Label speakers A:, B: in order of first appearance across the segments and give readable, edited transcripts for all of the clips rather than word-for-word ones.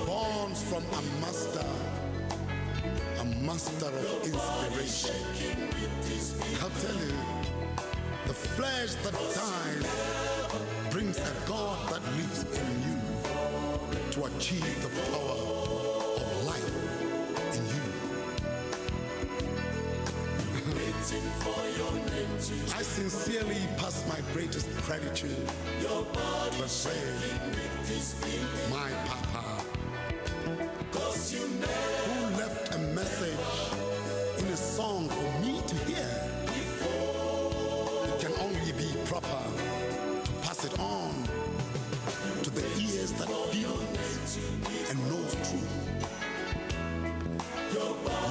A: Born from a master of inspiration. I'll tell you, the flesh that dies brings a God that lives in you to achieve the power of life in you. I sincerely pass my greatest gratitude to say, my Papa, who left a message in a song for me to hear. It can only be proper to pass it on to the ears that feels and knows truth.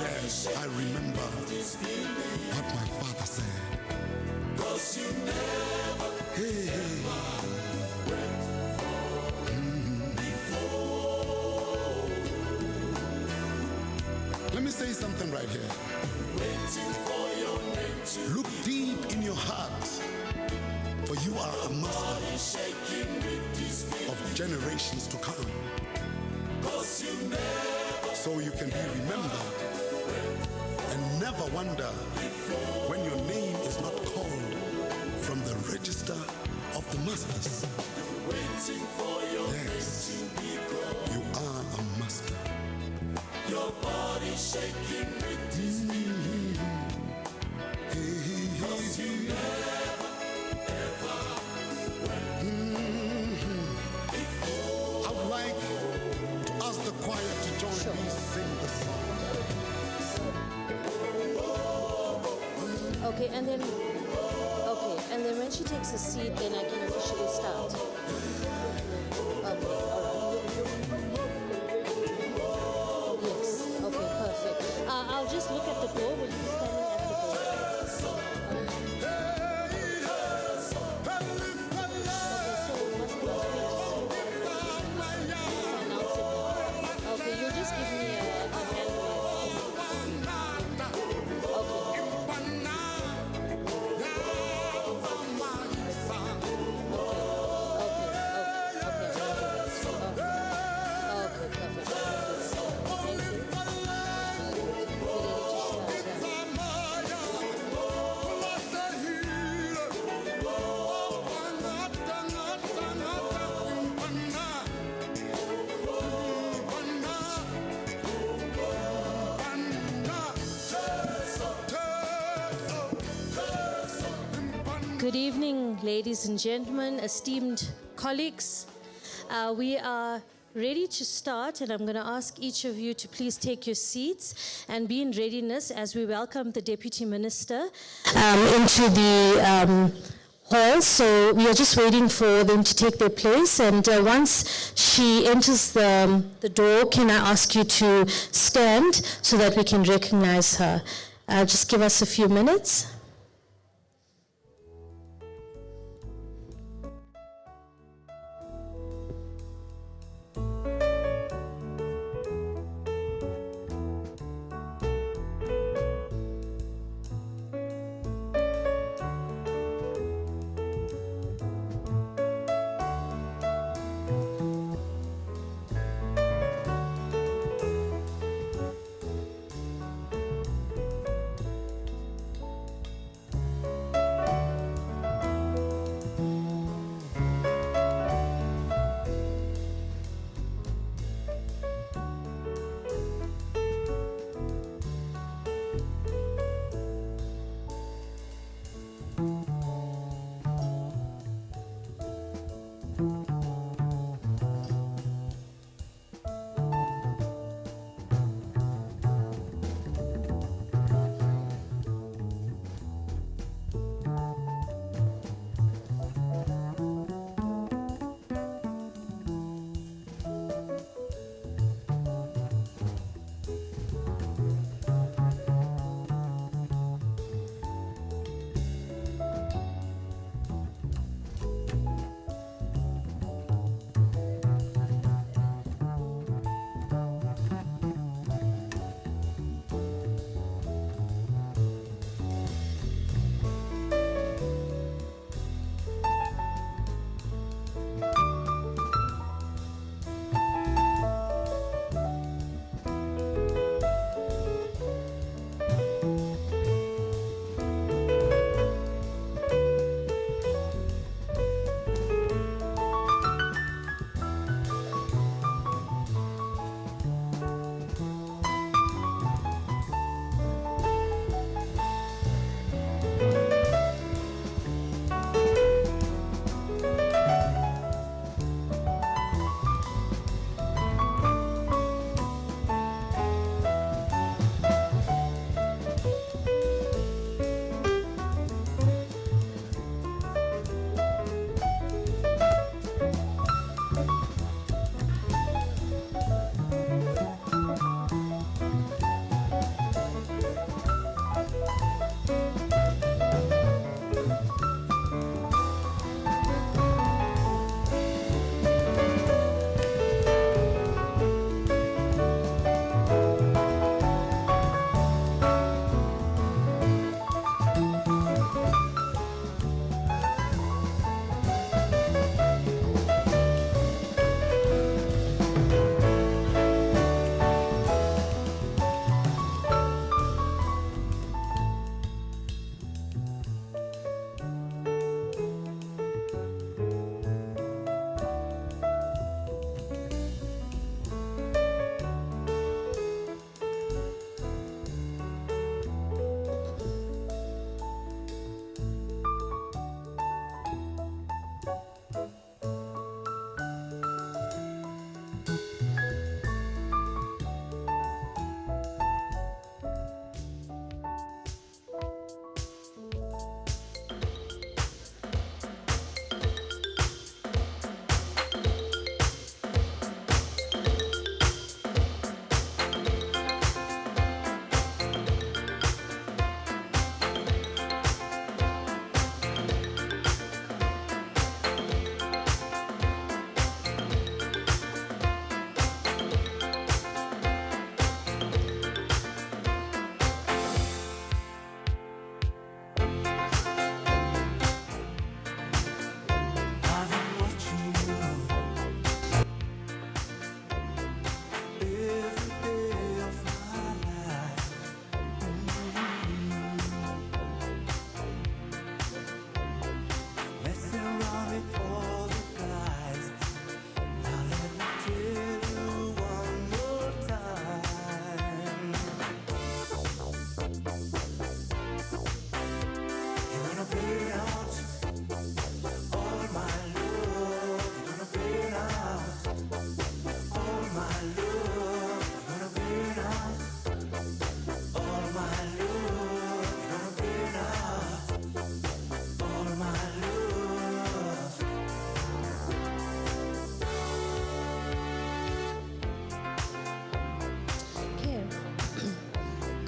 A: Yes, I remember what my father said. Hey, hey. Let me say something right here. Look deep in your heart, for you are a master of generations to come. So you can be remembered and never wonder when your name is not called from the register of the masters. Yes, you are a master. Your body shaking with this beat. Cause you never, ever went before. I would like to ask the choir to join me sing the song.
B: Okay, and then when she takes a seat, then I can officially start. Okay, all right. Yes, okay, perfect. I'll just look at the door. Will you be standing at the door? Okay, you just give me a hand wave. Good evening, ladies and gentlemen, esteemed colleagues. We are ready to start, and I'm going to ask each of you to please take your seats and be in readiness as we welcome the Deputy Minister into the hall. So we are just waiting for them to take their place, and once she enters the door, can I ask you to stand so that we can recognize her? Just give us a few minutes.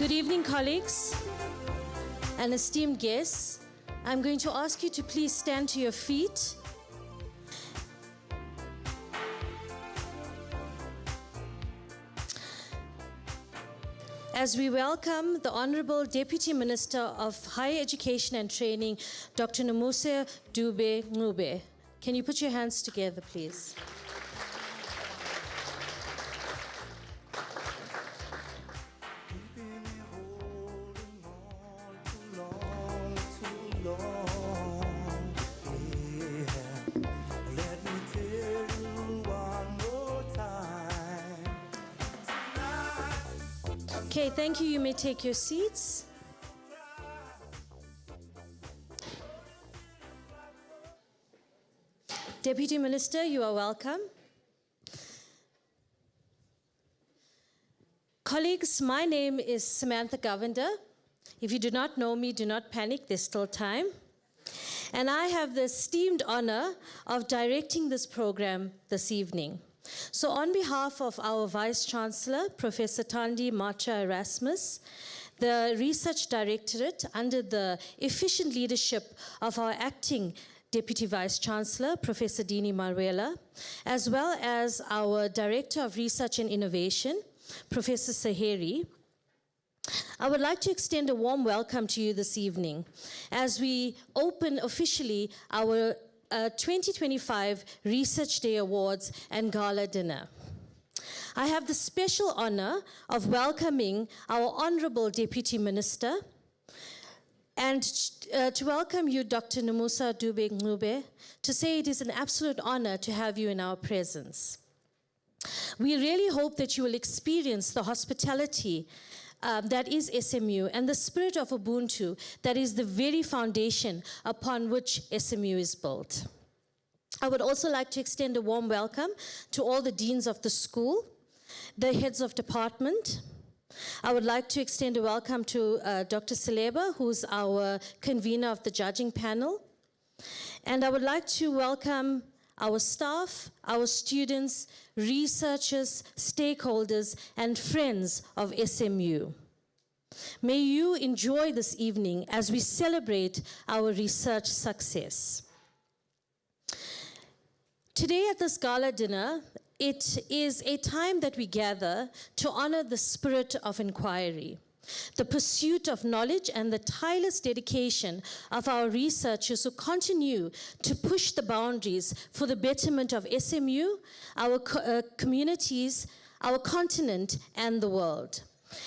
B: Good evening, colleagues and esteemed guests. I'm going to ask you to please stand to your feet. As we welcome the Honorable Deputy Minister of Higher Education and Training, Dr. Nomusa Dube Ngube. Can you put your hands together, please? Okay, thank you. You may take your seats. Deputy Minister, you are welcome. Colleagues, my name is Samantha Govender. If you do not know me, do not panic, there's still time. And I have the esteemed honor of directing this program this evening. So on behalf of our Vice Chancellor, Professor Thandi Macha Erasmus, the Research Directorate under the efficient leadership of our acting Deputy Vice Chancellor, Professor Dini Marwela, as well as our Director of Research and Innovation, Professor Saheri, I would like to extend a warm welcome to you this evening as we open officially our 2025 Research Day Awards and Gala Dinner. I have the special honor of welcoming our Honorable Deputy Minister and to welcome you, Dr. Nomusa Dube Ngube, to say it is an absolute honor to have you in our presence. We really hope that you will experience the hospitality that is SMU and the spirit of Ubuntu that is the very foundation upon which SMU is built. I would also like to extend a warm welcome to all the deans of the school, the heads of department. I would like to extend a welcome to Dr. Seleba, who's our convener of the judging panel. And I would like to welcome our staff, our students, researchers, stakeholders, and friends of SMU. May you enjoy this evening as we celebrate our research success. Today at this gala dinner, it is a time that we gather to honor the spirit of inquiry, the pursuit of knowledge and the tireless dedication of our researchers who continue to push the boundaries for the betterment of SMU, our communities, our continent, and the world.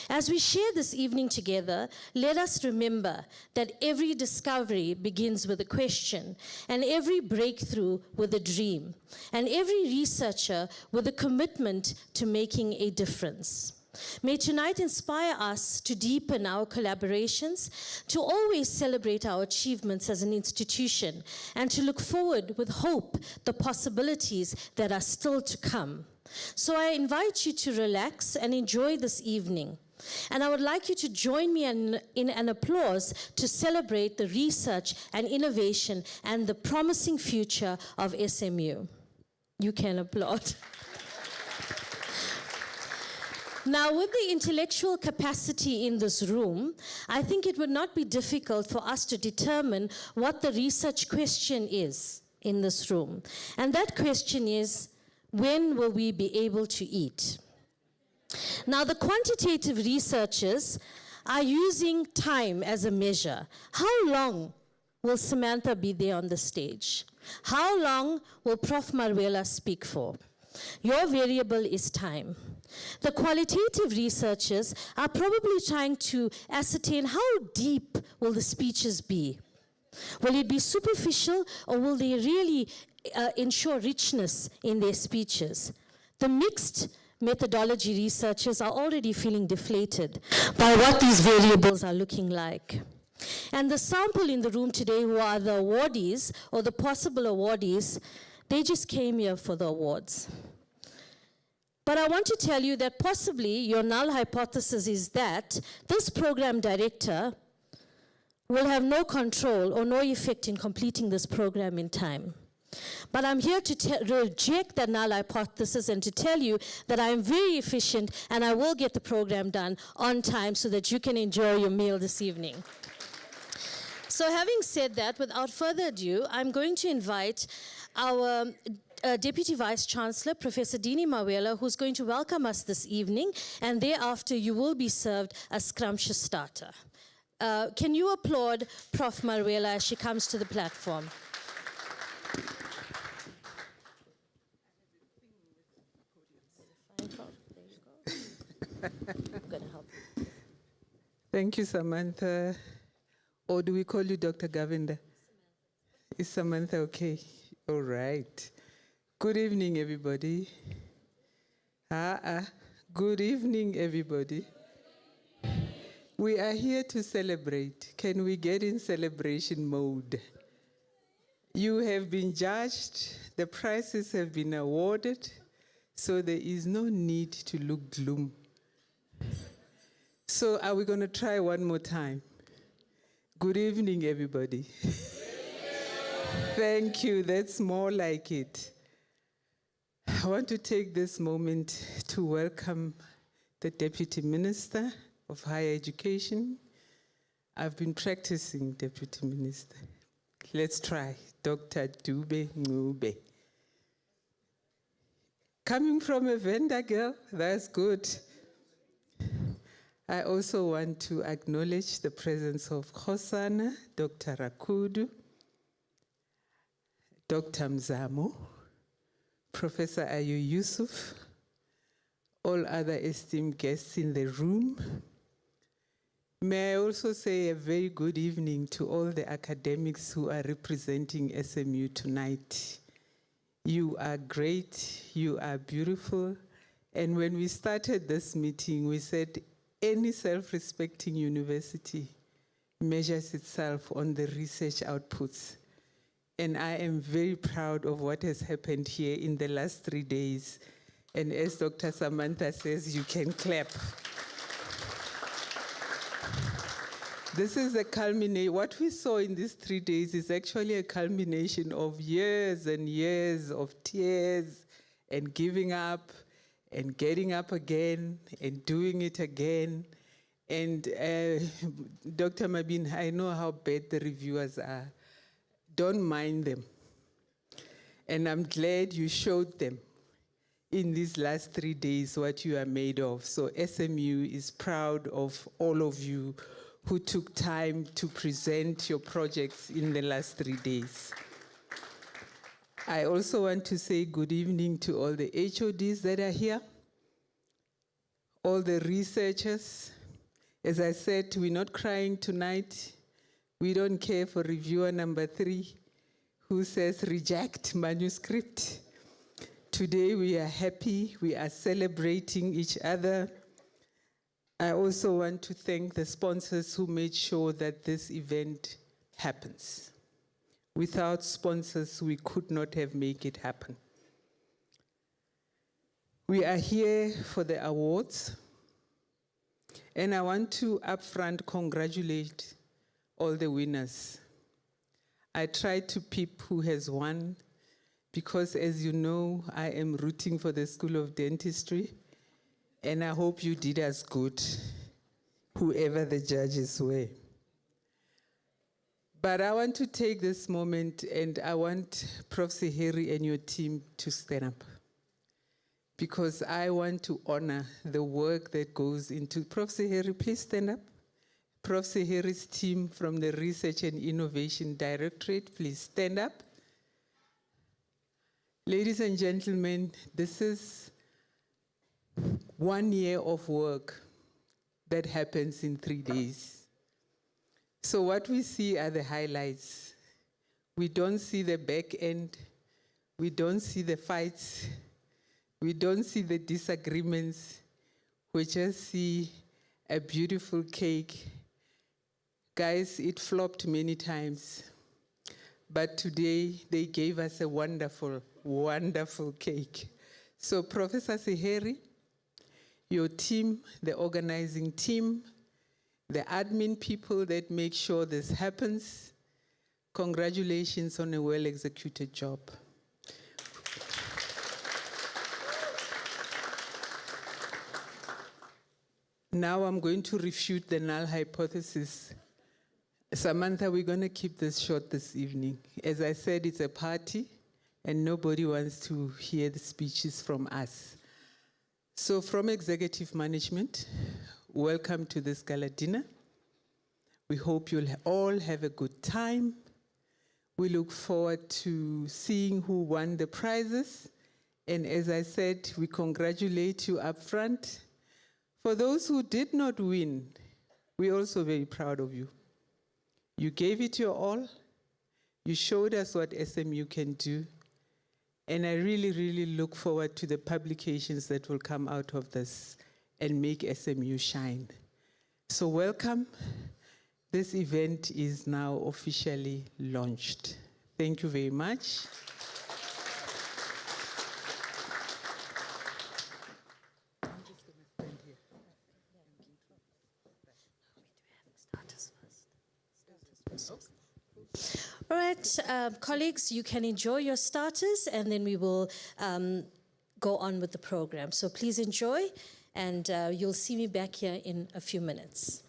B: As we share this evening together, let us remember that every discovery begins with a question, and every breakthrough with a dream, and every researcher with a commitment to making a difference. May tonight inspire us to deepen our collaborations, to always celebrate our achievements as an institution, and to look forward with hope the possibilities that are still to come. So I invite you to relax and enjoy this evening. And I would like you to join me in an applause to celebrate the research and innovation and the promising future of SMU. You can applaud. Now, with the intellectual capacity in this room, I think it would not be difficult for us to determine what the research question is in this room. And that question is, when will we be able to eat? Now, the quantitative researchers are using time as a measure. How long will Samantha be there on the stage? How long will Prof. Marwela speak for? Your variable is time. The qualitative researchers are probably trying to ascertain how deep will the speeches be. Will it be superficial, or will they really ensure richness in their speeches? The mixed methodology researchers are already feeling deflated by what these variables are looking like. And the sample in the room today, who are the awardees or the possible awardees, they just came here for the awards. But I want to tell you that possibly your null hypothesis is that this program director will have no control or no effect in completing this program in time. But I'm here to reject the null hypothesis and to tell you that I am very efficient and I will get the program done on time so that you can enjoy your meal this evening. So having said that, without further ado, I'm going to invite our Deputy Vice Chancellor, Professor Dini Mawela, who's going to welcome us this evening, and thereafter you will be served a scrumptious starter. Can you applaud Prof. Mawela as she comes to the platform? I'm going to help you.
C: Thank you, Samantha. Or do we call you Dr. Govinda? Samantha. Is Samantha okay? All right. Good evening, everybody. Good evening, everybody. We are here to celebrate. Can we get in celebration mode? You have been judged, the prizes have been awarded, so there is no need to look gloom. So are we going to try one more time? Good evening, everybody. Thank you, that's more like it. I want to take this moment to welcome the Deputy Minister of Higher Education. I've been practicing Deputy Minister. Let's try, Dr. Dube Ngube. Coming from a vendor girl, that's good. I also want to acknowledge the presence of Khosana, Dr. Rakudu, Dr. Mzamo, Professor Ayu Yusuf, all other esteemed guests in the room. May I also say a very good evening to all the academics who are representing SMU tonight. You are great, you are beautiful, and when we started this meeting, we said any self-respecting university measures itself on the research outputs. And I am very proud of what has happened here in the last 3 days. And as Dr. Samantha says, you can clap. This is a culmination. What we saw in these 3 days is actually a culmination of years and years of tears and giving up and getting up again and doing it again. And Dr. Mabin, I know how bad the reviewers are. Don't mind them. And I'm glad you showed them in these last 3 days what you are made of. So SMU is proud of all of you who took time to present your projects in the last 3 days. I also want to say good evening to all the HODs that are here, all the researchers. As I said, we're not crying tonight. We don't care for reviewer number 3 who says reject manuscript. Today we are happy, we are celebrating each other. I also want to thank the sponsors who made sure that this event happens. Without sponsors, we could not have made it happen. We are here for the awards, and I want to upfront congratulate all the winners. I tried to peep who has won, because as you know, I am rooting for the School of Dentistry, and I hope you did as good, whoever the judges were. But I want to take this moment and I want Prof. Seheri and your team to stand up, because I want to honor the work that goes into. Prof. Seheri, please stand up. Prof. Seheri's team from the Research and Innovation Directorate, please stand up. Ladies and gentlemen, this is 1 year of work that happens in 3 days. So what we see are the highlights. We don't see the back end. We don't see the fights. We don't see the disagreements. We just see a beautiful cake. Guys, it flopped many times. But today, they gave us a wonderful, wonderful cake. So Professor Seheri, your team, the organizing team, the admin people that make sure this happens, Congratulations on a well-executed job. Now I'm going to refute the null hypothesis. Samantha, we're going to keep this short this evening. As I said, it's a party, and nobody wants to hear the speeches from us. So from executive management, welcome to this gala dinner. We hope you'll all have a good time. We look forward to seeing who won the prizes. And as I said, we congratulate you up front. For those who did not win, we're also very proud of you. You gave it your all. You showed us what SMU can do. And I really, really look forward to the publications that will come out of this and make SMU shine. So welcome. This event is now officially launched. Thank you very much.
B: All right, colleagues, you can enjoy your starters and then we will go on with the program. So please enjoy and you'll see me back here in a few minutes.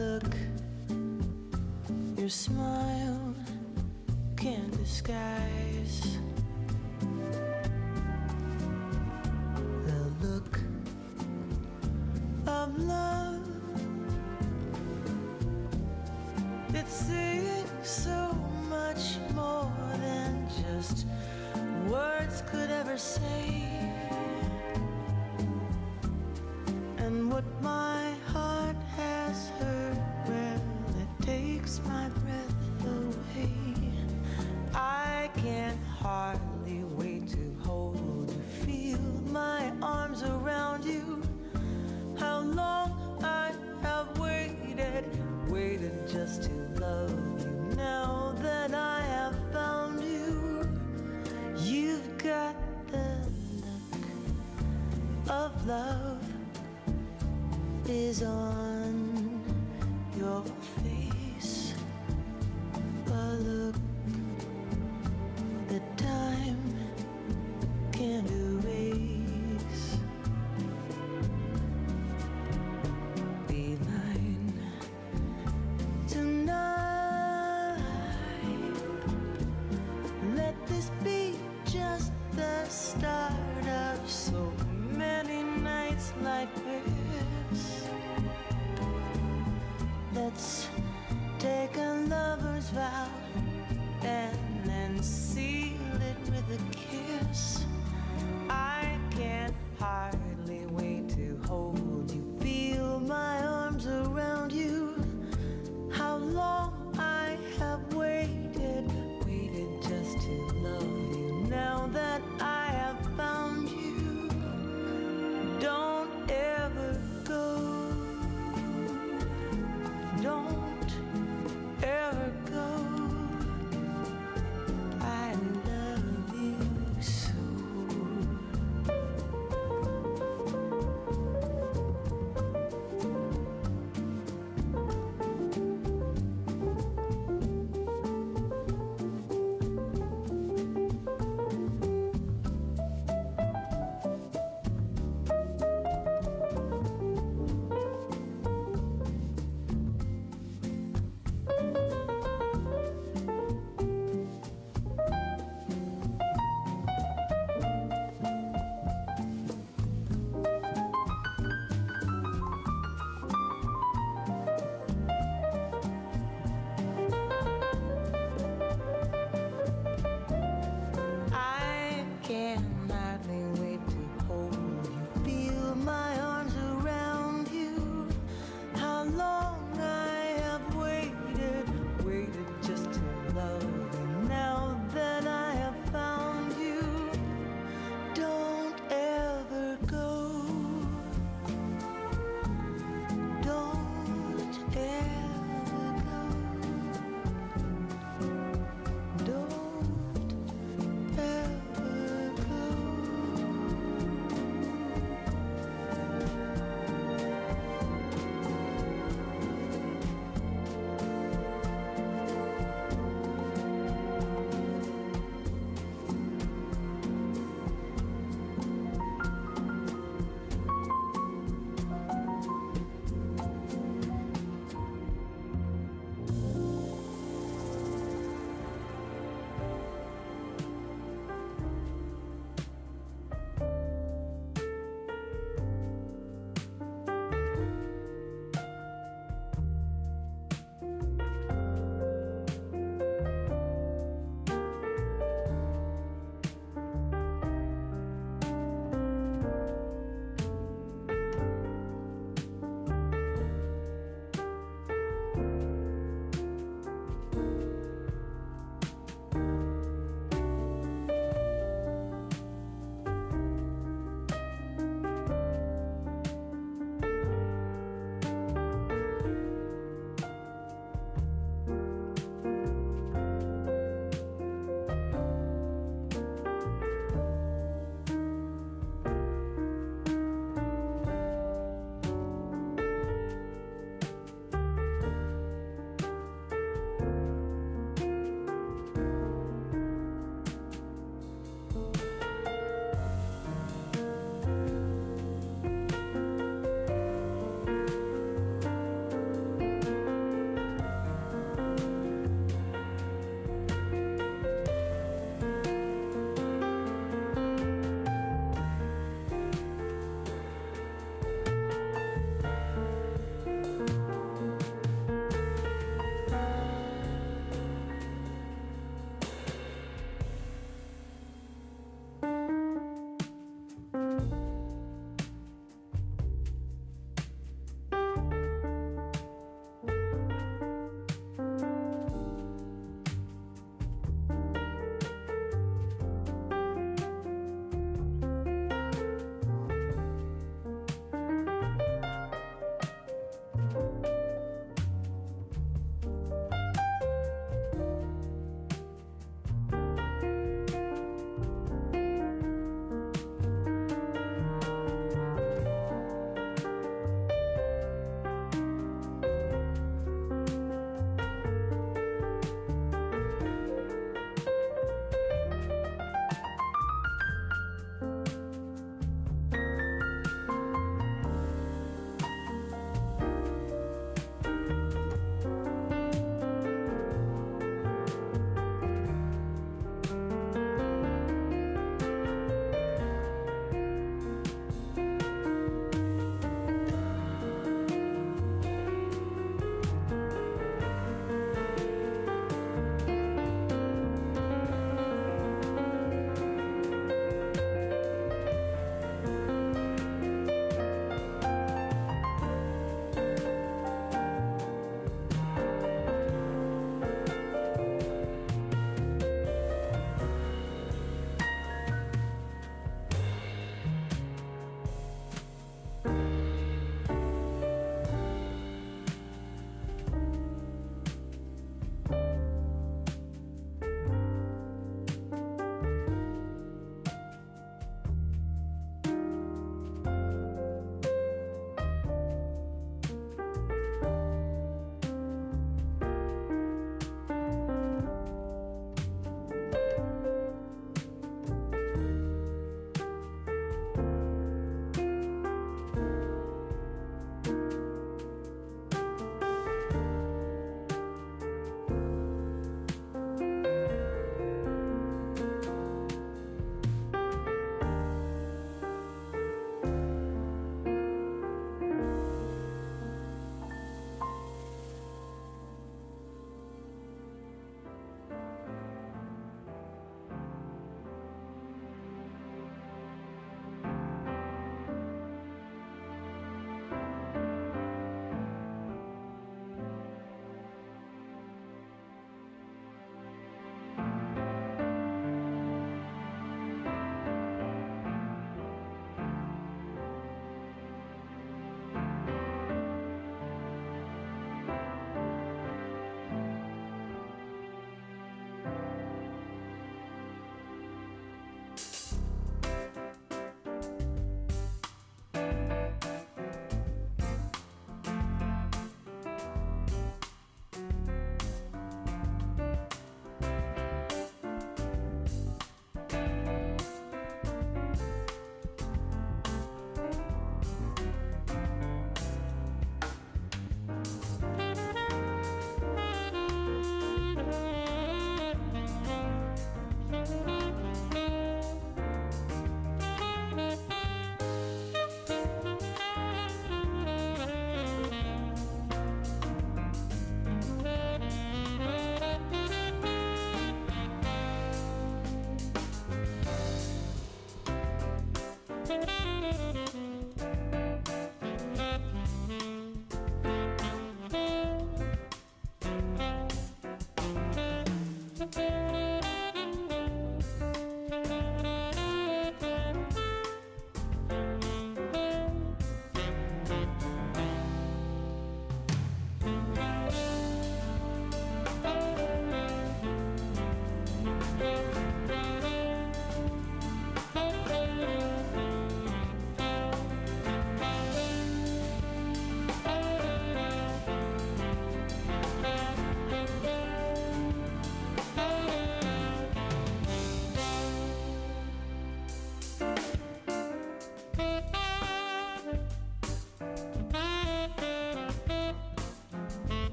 D: look, your smile can't disguise. The look of love, it's saying so much more than just words could ever say. And what my heart has heard, well, it takes my breath away. I can hardly wait to hold you, feel my arms around you. How long I have waited just to love you. Now that I have found you, you've got the look of love is on your face. A look that time can't erase. Be mine tonight. Let this be just the start of so many nights like this. Let's take a lover's vow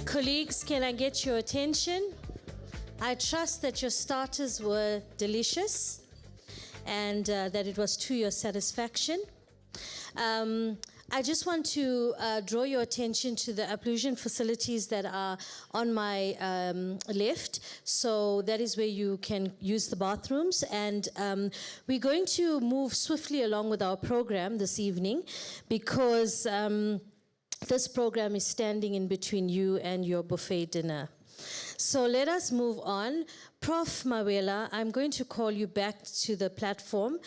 B: Colleagues, can I get your attention? I trust that your starters were delicious and that it was to your satisfaction. I just want to draw your attention to the ablution facilities that are on my left. So that is where you can use the bathrooms. And we're going to move swiftly along with our program this evening because this program is standing in between you and your buffet dinner. So let us move on. Prof. Mawela, I'm going to call you back to the platform.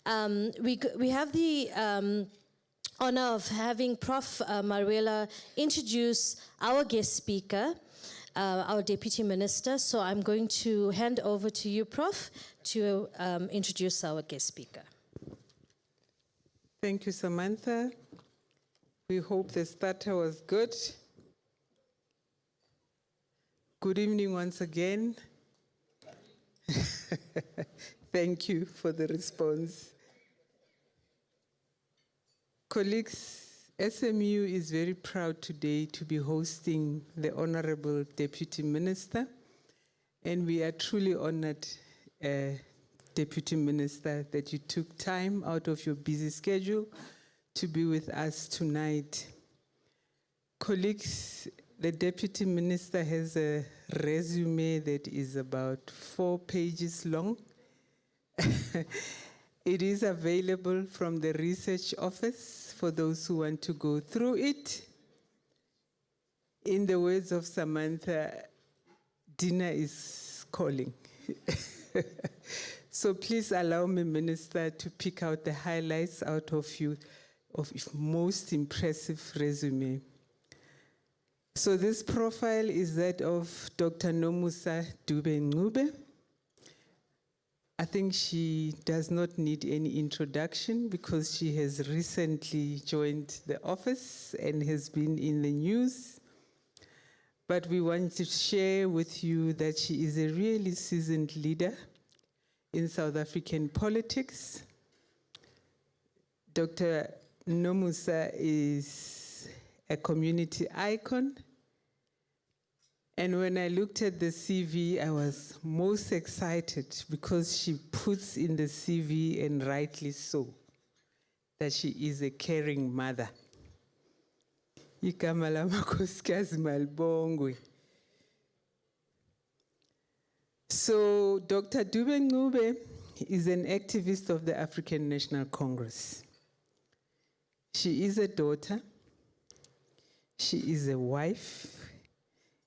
B: We have the honor of having Prof. Maruela introduce our guest speaker, our Deputy Minister. So I'm going to hand over to you, Prof, to introduce our guest speaker.
C: Thank you, Samantha. We hope the starter was good. Good evening once again. Thank you for the response. Colleagues, SMU is very proud today to be hosting the Honorable Deputy Minister, and we are truly honored, Deputy Minister, that you took time out of your busy schedule to be with us tonight. Colleagues, the Deputy Minister has a resume that is about 4 pages long. It is available from the research office for those who want to go through it. In the words of Samantha, dinner is calling. So please allow me, Minister, to pick out the highlights out of your most impressive resume. So this profile is that of Dr. Nomusa Dube-Ncube. I think she does not need any introduction because she has recently joined the office and has been in the news. But we want to share with you that she is a really seasoned leader in South African politics. Dr. Nomusa is a community icon. And when I looked at the CV, I was most excited because she puts in the CV, and rightly so, that she is a caring mother. Igama lamakhosikazi malibongwe. So Dr. Dube-Ncube is an activist of the African National Congress. She is a daughter, she is a wife,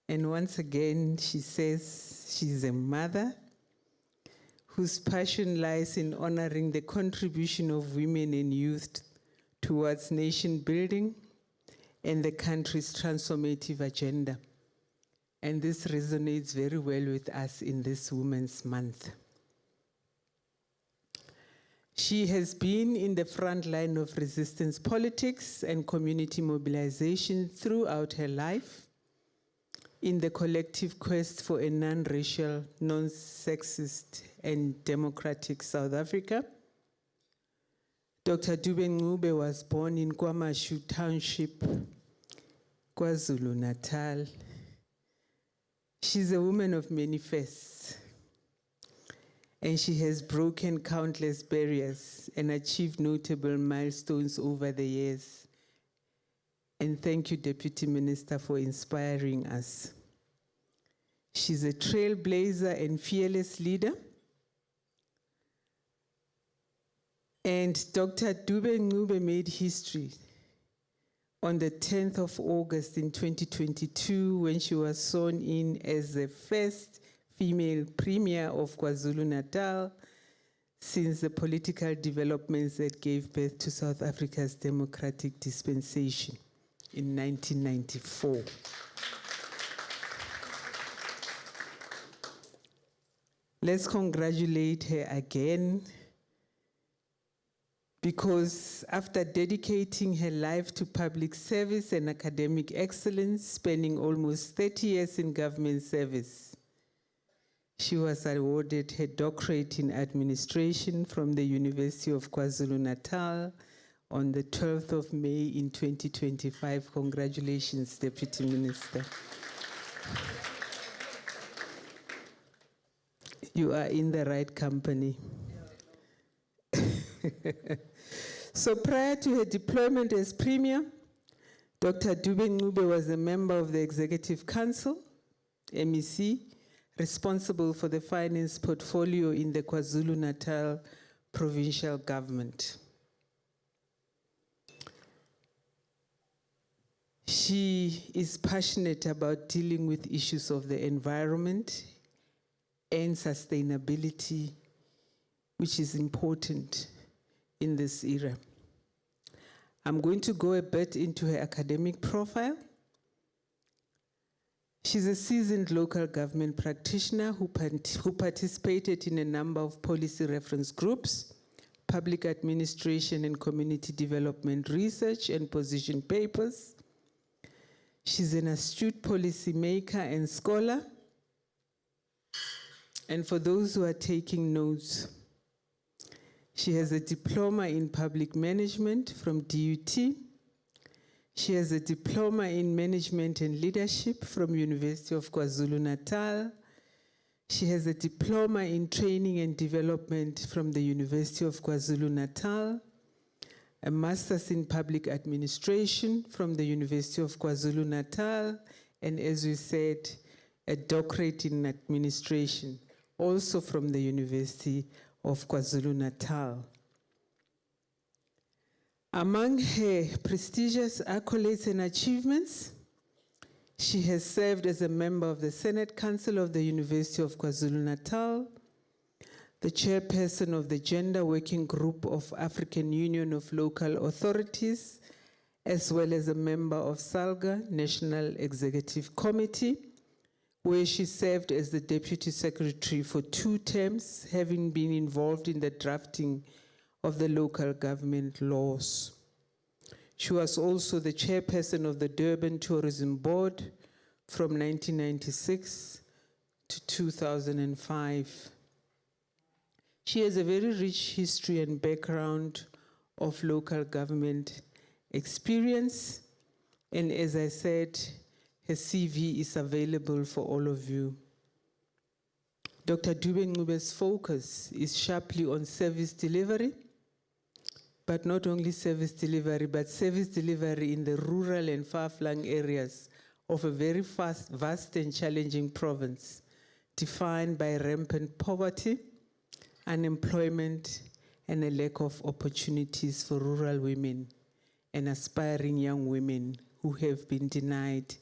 C: and once again, she says she's a mother whose passion lies in honoring the contribution of women and youth towards nation building and the country's transformative agenda. And this resonates very well with us in this Women's Month. She has been in the front line of resistance politics and community mobilization throughout her life, in the collective quest for a non-racial, non-sexist, and democratic South Africa. Dr. Dube-Ncube was born in KwaMashu Township, KwaZulu-Natal. She's a woman of many faiths, and she has broken countless barriers and achieved notable milestones over the years. And thank you, Deputy Minister, for inspiring us. She's a trailblazer and fearless leader. And Dr. Dube-Ncube made history on the 10th of August in 2022 when she was sworn in as the first female premier of KwaZulu-Natal since the political developments that gave birth to South Africa's democratic dispensation in 1994. Let's congratulate her again, because after dedicating her life to public service and academic excellence, spending almost 30 years in government service, she was awarded her doctorate in administration from the University of KwaZulu-Natal on the 12th of May in 2025. Congratulations, Deputy Minister. You are in the right company. So prior to her deployment as Premier, Dr. Dube-Ncube was a member of the Executive Council, MEC, responsible for the finance portfolio in the KwaZulu-Natal provincial government. She is passionate about dealing with issues of the environment and sustainability, which is important in this era. I'm going to go a bit into her academic profile. She's a seasoned local government practitioner who participated in a number of policy reference groups, public administration and community development research and position papers. She's an astute policy maker and scholar. And for those who are taking notes, she has a diploma in public management from DUT. She has a diploma in management and leadership from University of KwaZulu-Natal. She has a diploma in training and development from the University of KwaZulu-Natal, a master's in public administration from the University of KwaZulu-Natal, and as we said, a doctorate in administration, also from the University of KwaZulu-Natal. Among her prestigious accolades and achievements, she has served as a member of the Senate Council of the University of KwaZulu-Natal, the chairperson of the Gender Working Group of African Union of Local Authorities, as well as a member of SALGA National Executive Committee, where she served as the Deputy Secretary for 2 terms, having been involved in the drafting of the local government laws. She was also the chairperson of the Durban Tourism Board from 1996 to 2005. She has a very rich history and background of local government experience, and as I said, her CV is available for all of you. Dr. Dube Ngube's focus is sharply on service delivery, but not only service delivery, but service delivery in the rural and far-flung areas of a very vast and challenging province, defined by rampant poverty, unemployment, and a lack of opportunities for rural women and aspiring young women who have been denied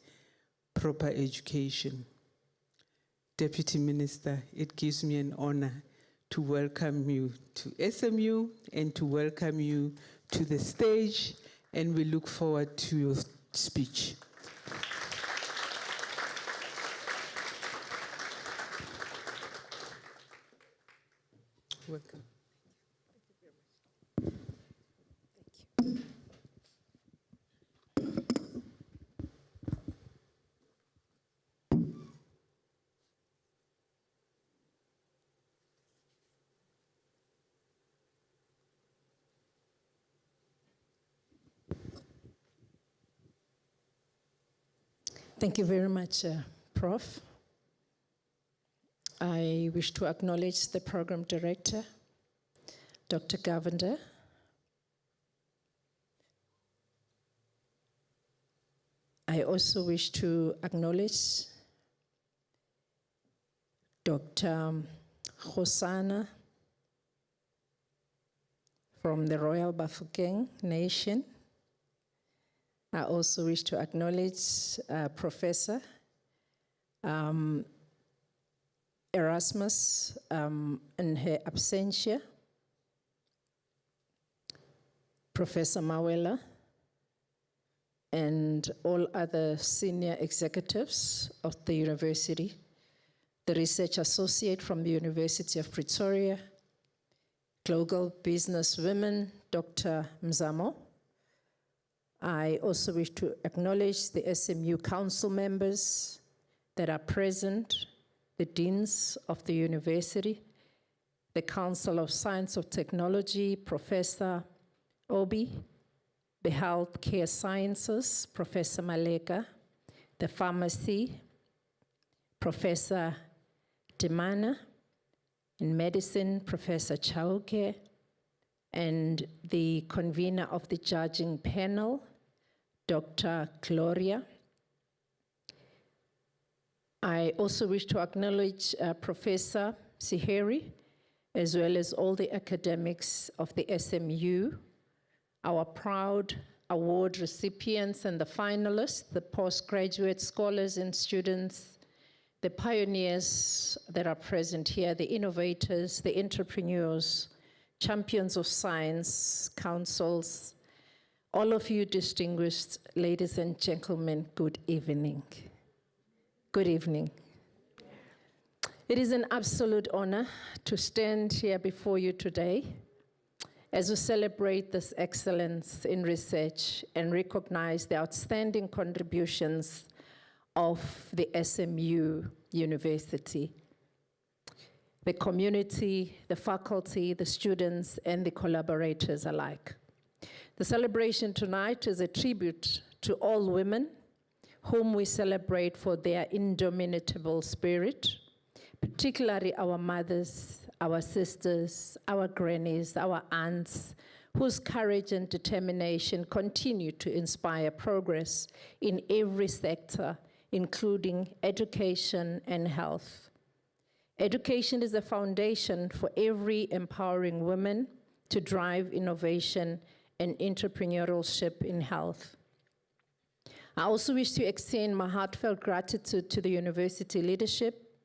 C: proper education. Deputy Minister, it gives me an honor to welcome you to SMU and to welcome you to the stage, and we look forward to your speech. Welcome.
E: Thank you very much, Prof. I wish to acknowledge the Program Director, Dr. Govender. I also wish to acknowledge Dr. Khosana from the Royal Bafokeng Nation. I also wish to acknowledge Professor Erasmus in her absentia, Professor Mawela, and all other senior executives of the university, the research associate from the University of Pretoria, global business women, Dr. Mzamo. I also wish to acknowledge the SMU council members that are present, the deans of the university, the Council of Science of Technology, Professor Obi, the Healthcare Sciences, Professor Maleka, the Pharmacy, Professor Demana, in Medicine, Professor Chauke, and the convener of the judging panel, Dr. Gloria. I also wish to acknowledge Professor Siheri, as well as all the academics of the SMU, our proud award recipients and the finalists, the postgraduate scholars and students, the pioneers that are present here, the innovators, the entrepreneurs, champions of science, councils, All of you distinguished ladies and gentlemen, good evening. Good evening. It is an absolute honor to stand here before you today as we celebrate this excellence in research and recognize the outstanding contributions of the SMU University, the community, the faculty, the students, and the collaborators alike. The celebration tonight is a tribute to all women whom we celebrate for their indomitable spirit, particularly our mothers, our sisters, our grannies, our aunts, whose courage and determination continue to inspire progress in every sector, including education and health. Education is a foundation for every empowering woman to drive innovation and entrepreneurship in health. I also wish to extend my heartfelt gratitude to the university leadership,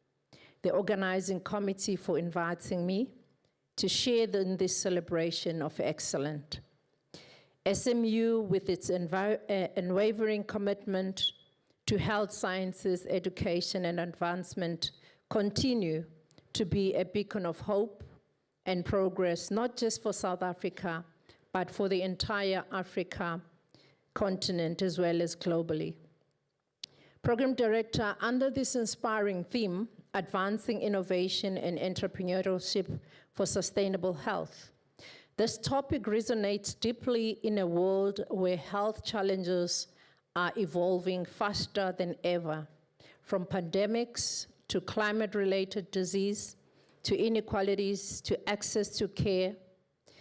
E: the organizing committee for inviting me to share in this celebration of excellence. SMU, with its unwavering commitment to health sciences, education, and advancement, continue to be a beacon of hope and progress, not just for South Africa, but for the entire Africa continent as well as globally. Program Director, under this inspiring theme, Advancing Innovation and Entrepreneurship for Sustainable Health, this topic resonates deeply in a world where health challenges are evolving faster than ever, from pandemics to climate-related disease, to inequalities, to access to care.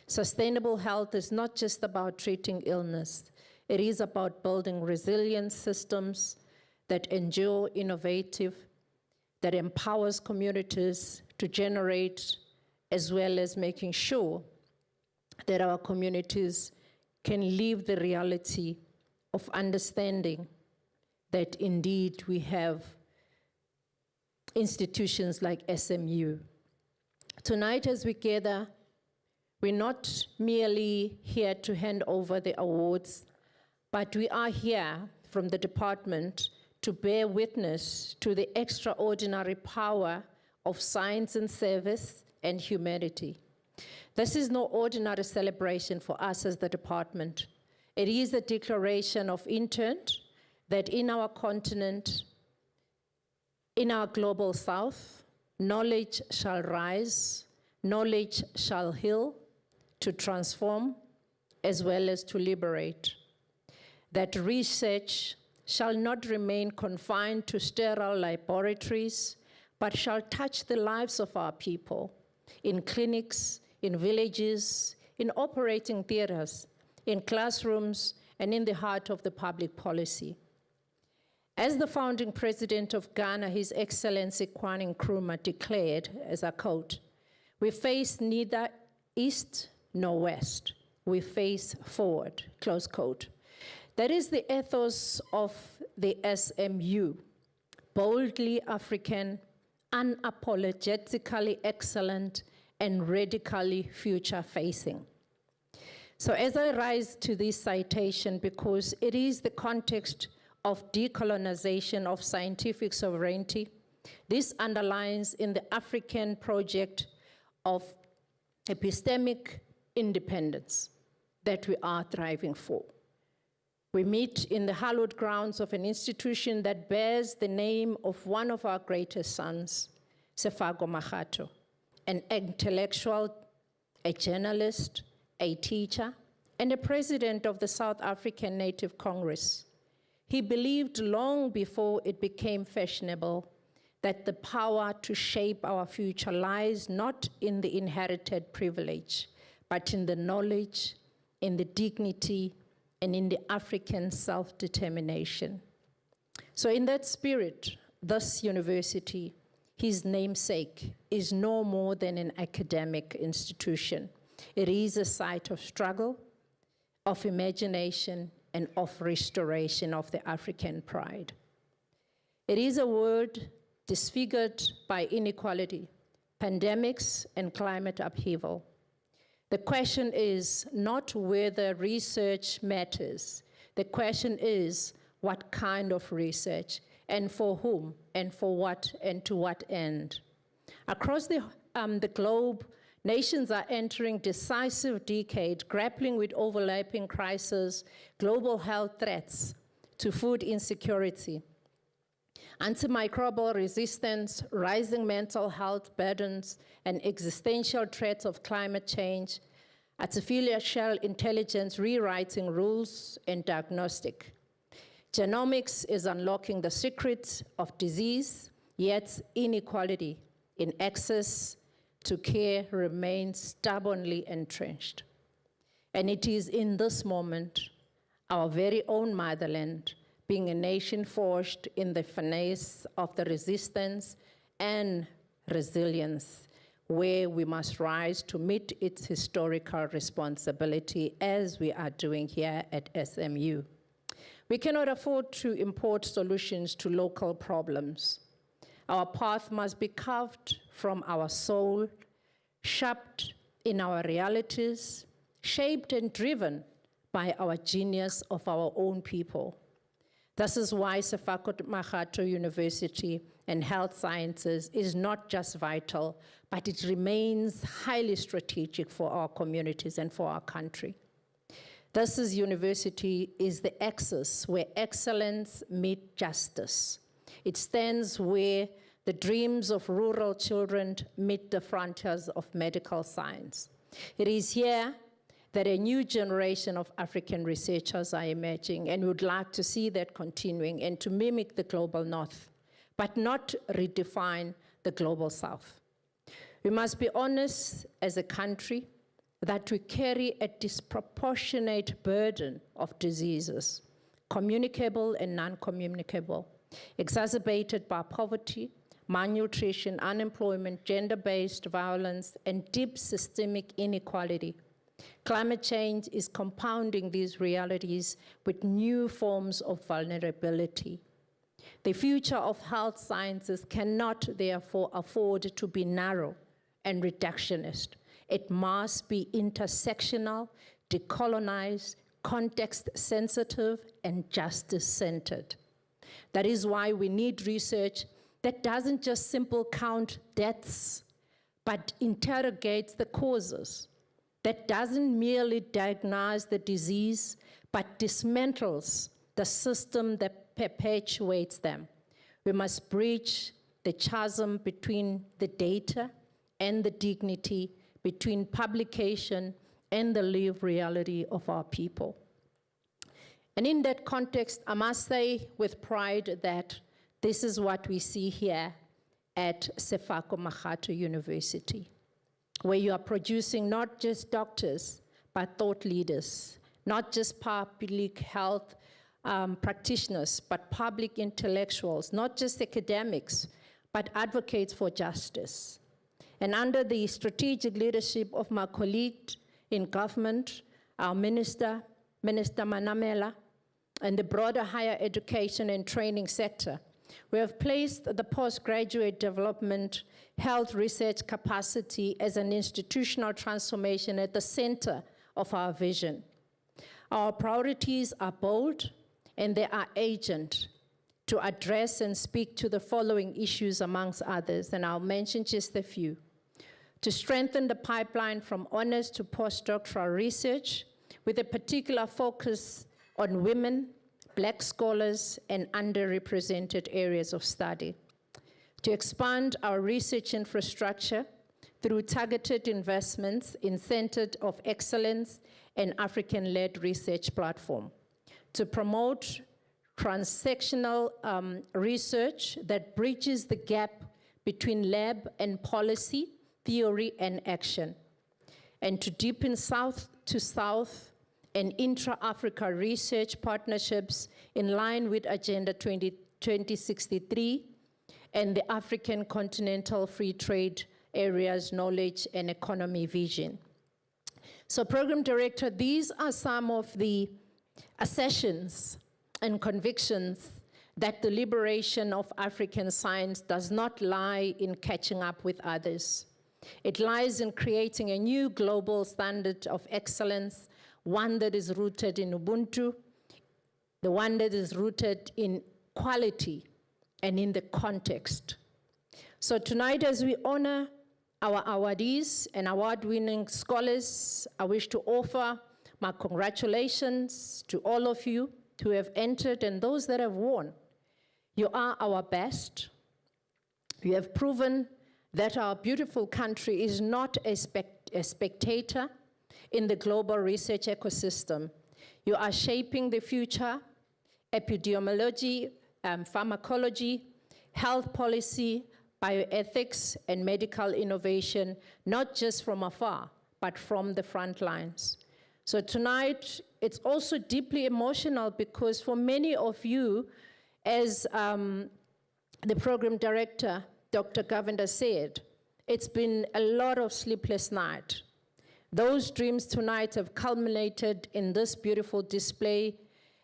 E: Sustainable health is not just about treating illness. It is about building resilient systems that endure, innovative, that empowers communities to generate, as well as making sure that our communities can live the reality of understanding that indeed we have institutions like SMU. Tonight, as we gather, we're not merely here to hand over the awards, but we are here from the department to bear witness to the extraordinary power of science and service and humanity. This is no ordinary celebration for us as the department. It is a declaration of intent that in our continent, in our global south, knowledge shall rise, knowledge shall heal, to transform, as well as to liberate. That research shall not remain confined to sterile laboratories, but shall touch the lives of our people in clinics, in villages, in operating theaters, in classrooms, and in the heart of the public policy. As the founding president of Ghana, His Excellency Kwame Nkrumah, declared, as I quote, "We face neither east nor west. We face forward," close quote. That is the ethos of the SMU, boldly African, unapologetically excellent, and radically future-facing. So as I rise to this citation, because it is the context of decolonization of scientific sovereignty, this underlines in the African project of epistemic independence that we are thriving for. We meet in the hallowed grounds of an institution that bears the name of one of our greatest sons, Sefago Mahato, an intellectual, a journalist, a teacher, and a president of the South African Native Congress. He believed long before it became fashionable that the power to shape our future lies not in the inherited privilege, but in the knowledge, in the dignity, and in the African self-determination. So in that spirit, this university, his namesake, is no more than an academic institution. It is a site of struggle, of imagination, and of restoration of the African pride. It is a world disfigured by inequality, pandemics, and climate upheaval. The question is not whether research matters. The question is what kind of research, and for whom, and for what, and to what end. Across the globe, nations are entering decisive decade, grappling with overlapping crises, global health threats to food insecurity, antimicrobial resistance, rising mental health burdens, and existential threats of climate change, artificial intelligence rewriting rules and diagnostic. Genomics is unlocking the secrets of disease, yet inequality in access to care remains stubbornly entrenched. And it is in this moment, our very own motherland, being a nation forged in the furnace of the resistance and resilience, where we must rise to meet its historical responsibility as we are doing here at SMU. We cannot afford to import solutions to local problems. Our path must be carved from our soul, shaped in our realities, shaped and driven by our genius of our own people. This is why Sefako Makgatho University and Health Sciences is not just vital, but it remains highly strategic for our communities and for our country. This university is the axis where excellence meets justice. It stands where the dreams of rural children meet the frontiers of medical science. It is here that a new generation of African researchers are emerging, and we would like to see that continuing and to mimic the global north, but not redefine the global south. We must be honest as a country that we carry a disproportionate burden of diseases, communicable and non-communicable, exacerbated by poverty, malnutrition, unemployment, gender-based violence, and deep systemic inequality. Climate change is compounding these realities with new forms of vulnerability. The future of health sciences cannot therefore afford to be narrow and reductionist. It must be intersectional, decolonized, context-sensitive, and justice-centered. That is why we need research that doesn't just simply count deaths, but interrogates the causes, that doesn't merely diagnose the disease, but dismantles the system that perpetuates them. We must bridge the chasm between the data and the dignity, between publication and the lived reality of our people. And in that context, I must say with pride that this is what we see here at Sefako Makgatho University, where you are producing not just doctors, but thought leaders, not just public health practitioners, but public intellectuals, not just academics, but advocates for justice. And under the strategic leadership of my colleague in government, our Minister Manamela, and the broader higher education and training sector, we have placed the postgraduate development health research capacity as an institutional transformation at the center of our vision. Our priorities are bold and they are urgent to address and speak to the following issues amongst others, and I'll mention just a few. To strengthen the pipeline from honors to postdoctoral research with a particular focus on women, Black scholars, and underrepresented areas of study. To expand our research infrastructure through targeted investments in Centers of Excellence and African-led research platform. To promote transactional research that bridges the gap between lab and policy, theory and action. And to deepen South to South and intra-Africa research partnerships in line with Agenda 2063 and the African Continental Free Trade Area's knowledge and economy vision. So Program Director, these are some of the assertions and convictions that the liberation of African science does not lie in catching up with others, It lies in creating a new global standard of excellence, one that is rooted in Ubuntu, the one that is rooted in quality and in the context. So tonight, as we honor our awardees and award-winning scholars, I wish to offer my congratulations to all of you who have entered and those that have won. You are our best. You have proven that our beautiful country is not a spectator in the global research ecosystem. You are shaping the future, epidemiology, pharmacology, health policy, bioethics, and medical innovation, not just from afar, but from the front lines. So tonight, it's also deeply emotional because for many of you, as the program director, Dr. Govender said, it's been a lot of sleepless nights. Those dreams tonight have culminated in this beautiful display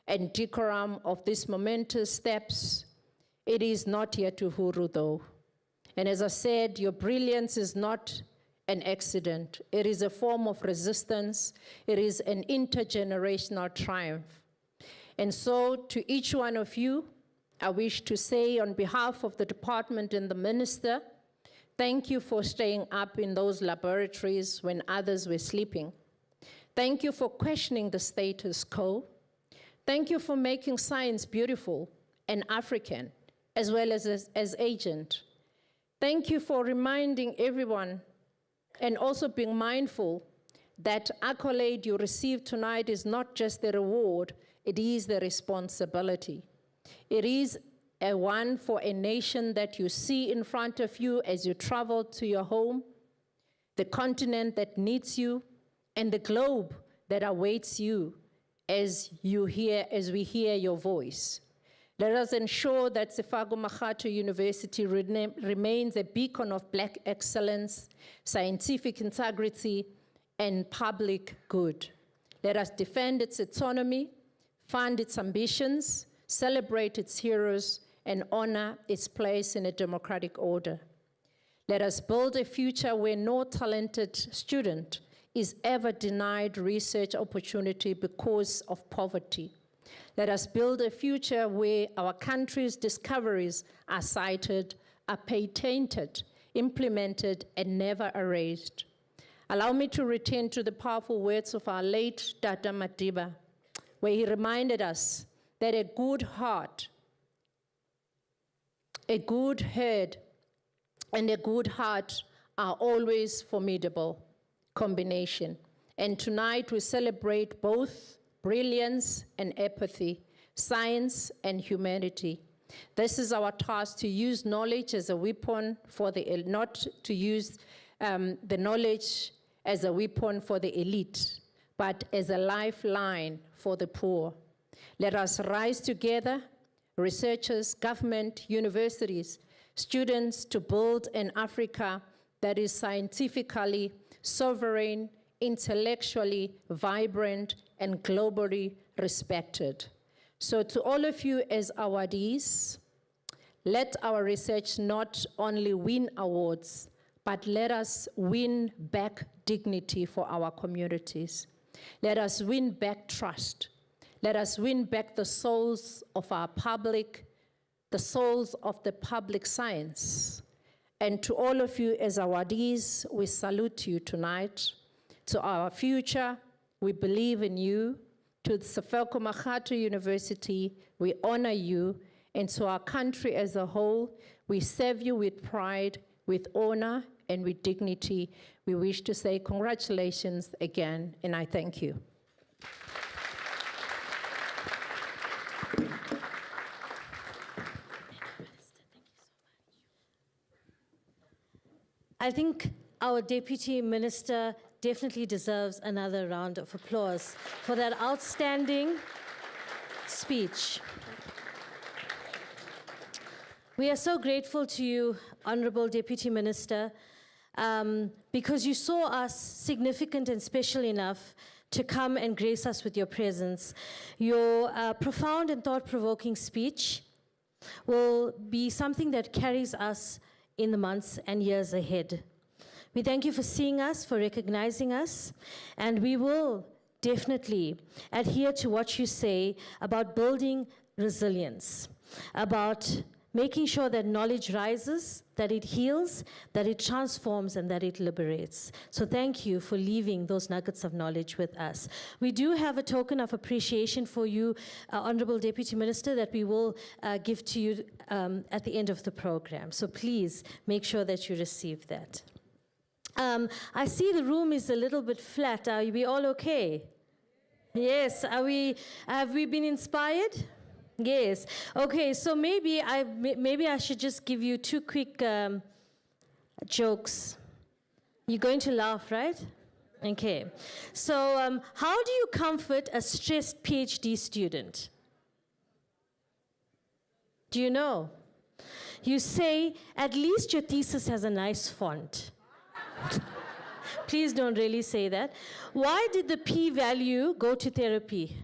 E: and decorum of these momentous steps. It is not yet Uhuru, though. And as I said, your brilliance is not an accident. It is a form of resistance. It is an intergenerational triumph. And so to each one of you, I wish to say on behalf of the department and the minister, thank you for staying up in those laboratories when others were sleeping. Thank you for questioning the status quo. Thank you for making science beautiful and African, as well as agent. Thank you for reminding everyone and also being mindful that accolade you receive tonight is not just the reward, it is the responsibility. It is a one for a nation that you see in front of you as you travel to your home, the continent that needs you, and the globe that awaits you as we hear your voice. Let us ensure that Sefago Makgatho University remains a beacon of Black excellence, scientific integrity, and public good. Let us defend its autonomy, fund its ambitions, celebrate its heroes, and honor its place in a democratic order. Let us build a future where no talented student is ever denied research opportunity because of poverty. Let us build a future where our country's discoveries are cited, are patented, implemented, and never erased. Allow me to return to the powerful words of our late Tata Madiba, where he reminded us that a good heart, a good head, and a good heart are always formidable combination. And tonight we celebrate both brilliance and apathy, science and humanity. This is our task, to use knowledge as a weapon for the, not to use the knowledge as a weapon for the elite, but as a lifeline for the poor. Let us rise together, researchers, government, universities, students, to build an Africa that is scientifically sovereign, intellectually vibrant, and globally respected. So to all of you as awardees, let our research not only win awards, but let us win back dignity for our communities. Let us win back trust. Let us win back the souls of our public, the souls of the public science. And to all of you as awardees, we salute you tonight. To our future, we believe in you. To the Sefago Makgatho University, we honor you. And to our country as a whole, we serve you with pride, with honor, and with dignity. We wish to say congratulations again, and I thank you.
B: I think our Deputy Minister definitely deserves another round of applause for that outstanding speech. We are so grateful to you, Honorable Deputy Minister, because you saw us significant and special enough to come and grace us with your presence. Your profound and thought-provoking speech will be something that carries us in the months and years ahead. We thank you for seeing us, for recognizing us, and we will definitely adhere to what you say about building resilience, about making sure that knowledge rises, that it heals, that it transforms, and that it liberates. So thank you for leaving those nuggets of knowledge with us. We do have a token of appreciation for you, Honorable Deputy Minister, that we will give to you at the end of the program. So please make sure that you receive that. I see the room is a little bit flat. Are we all okay? Yes. Have we been inspired? Yes. Okay, so maybe I should just give you two quick jokes. You're going to laugh, right? Okay. So how do you comfort a stressed PhD student? Do you know? You say, at least your thesis has a nice font. Please don't really say that. Why did the p-value go to therapy?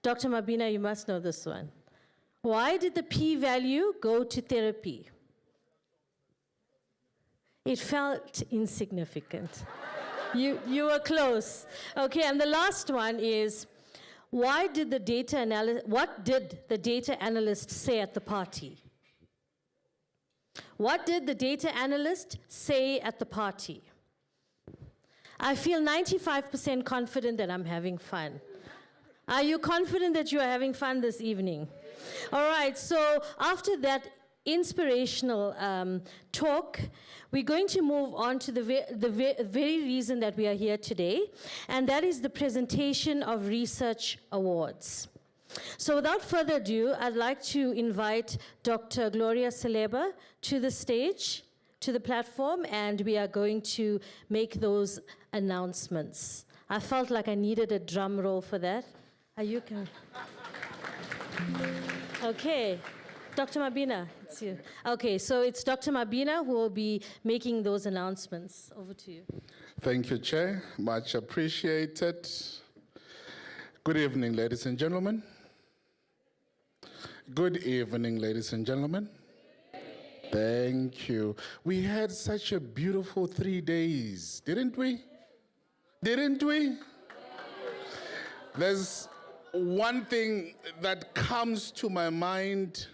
B: Dr. Mabina, you must know this one. Why did the p-value go to therapy? It felt insignificant. You were close. Okay, and the last one is, what did the data analyst say at the party? What did the data analyst say at the party? I feel 95% confident that I'm having fun. Are you confident that you are having fun this evening? All right, so after that inspirational talk, we're going to move on to the very reason that we are here today, and that is the presentation of research awards. So without further ado, I'd like to invite Dr. Gloria Saleba to the stage, to the platform, and we are going to make those announcements. I felt like I needed a drum roll for that. Are you can? Okay. Dr. Mabina, it's you. Okay, so it's Dr. Mabina who will be making those announcements. Over to you.
A: Thank you, Chair. Much appreciated. Good evening, ladies and gentlemen. Good evening, ladies and gentlemen. Thank you. We had such a beautiful 3 days, didn't we? Didn't we? There's one thing that comes to my mind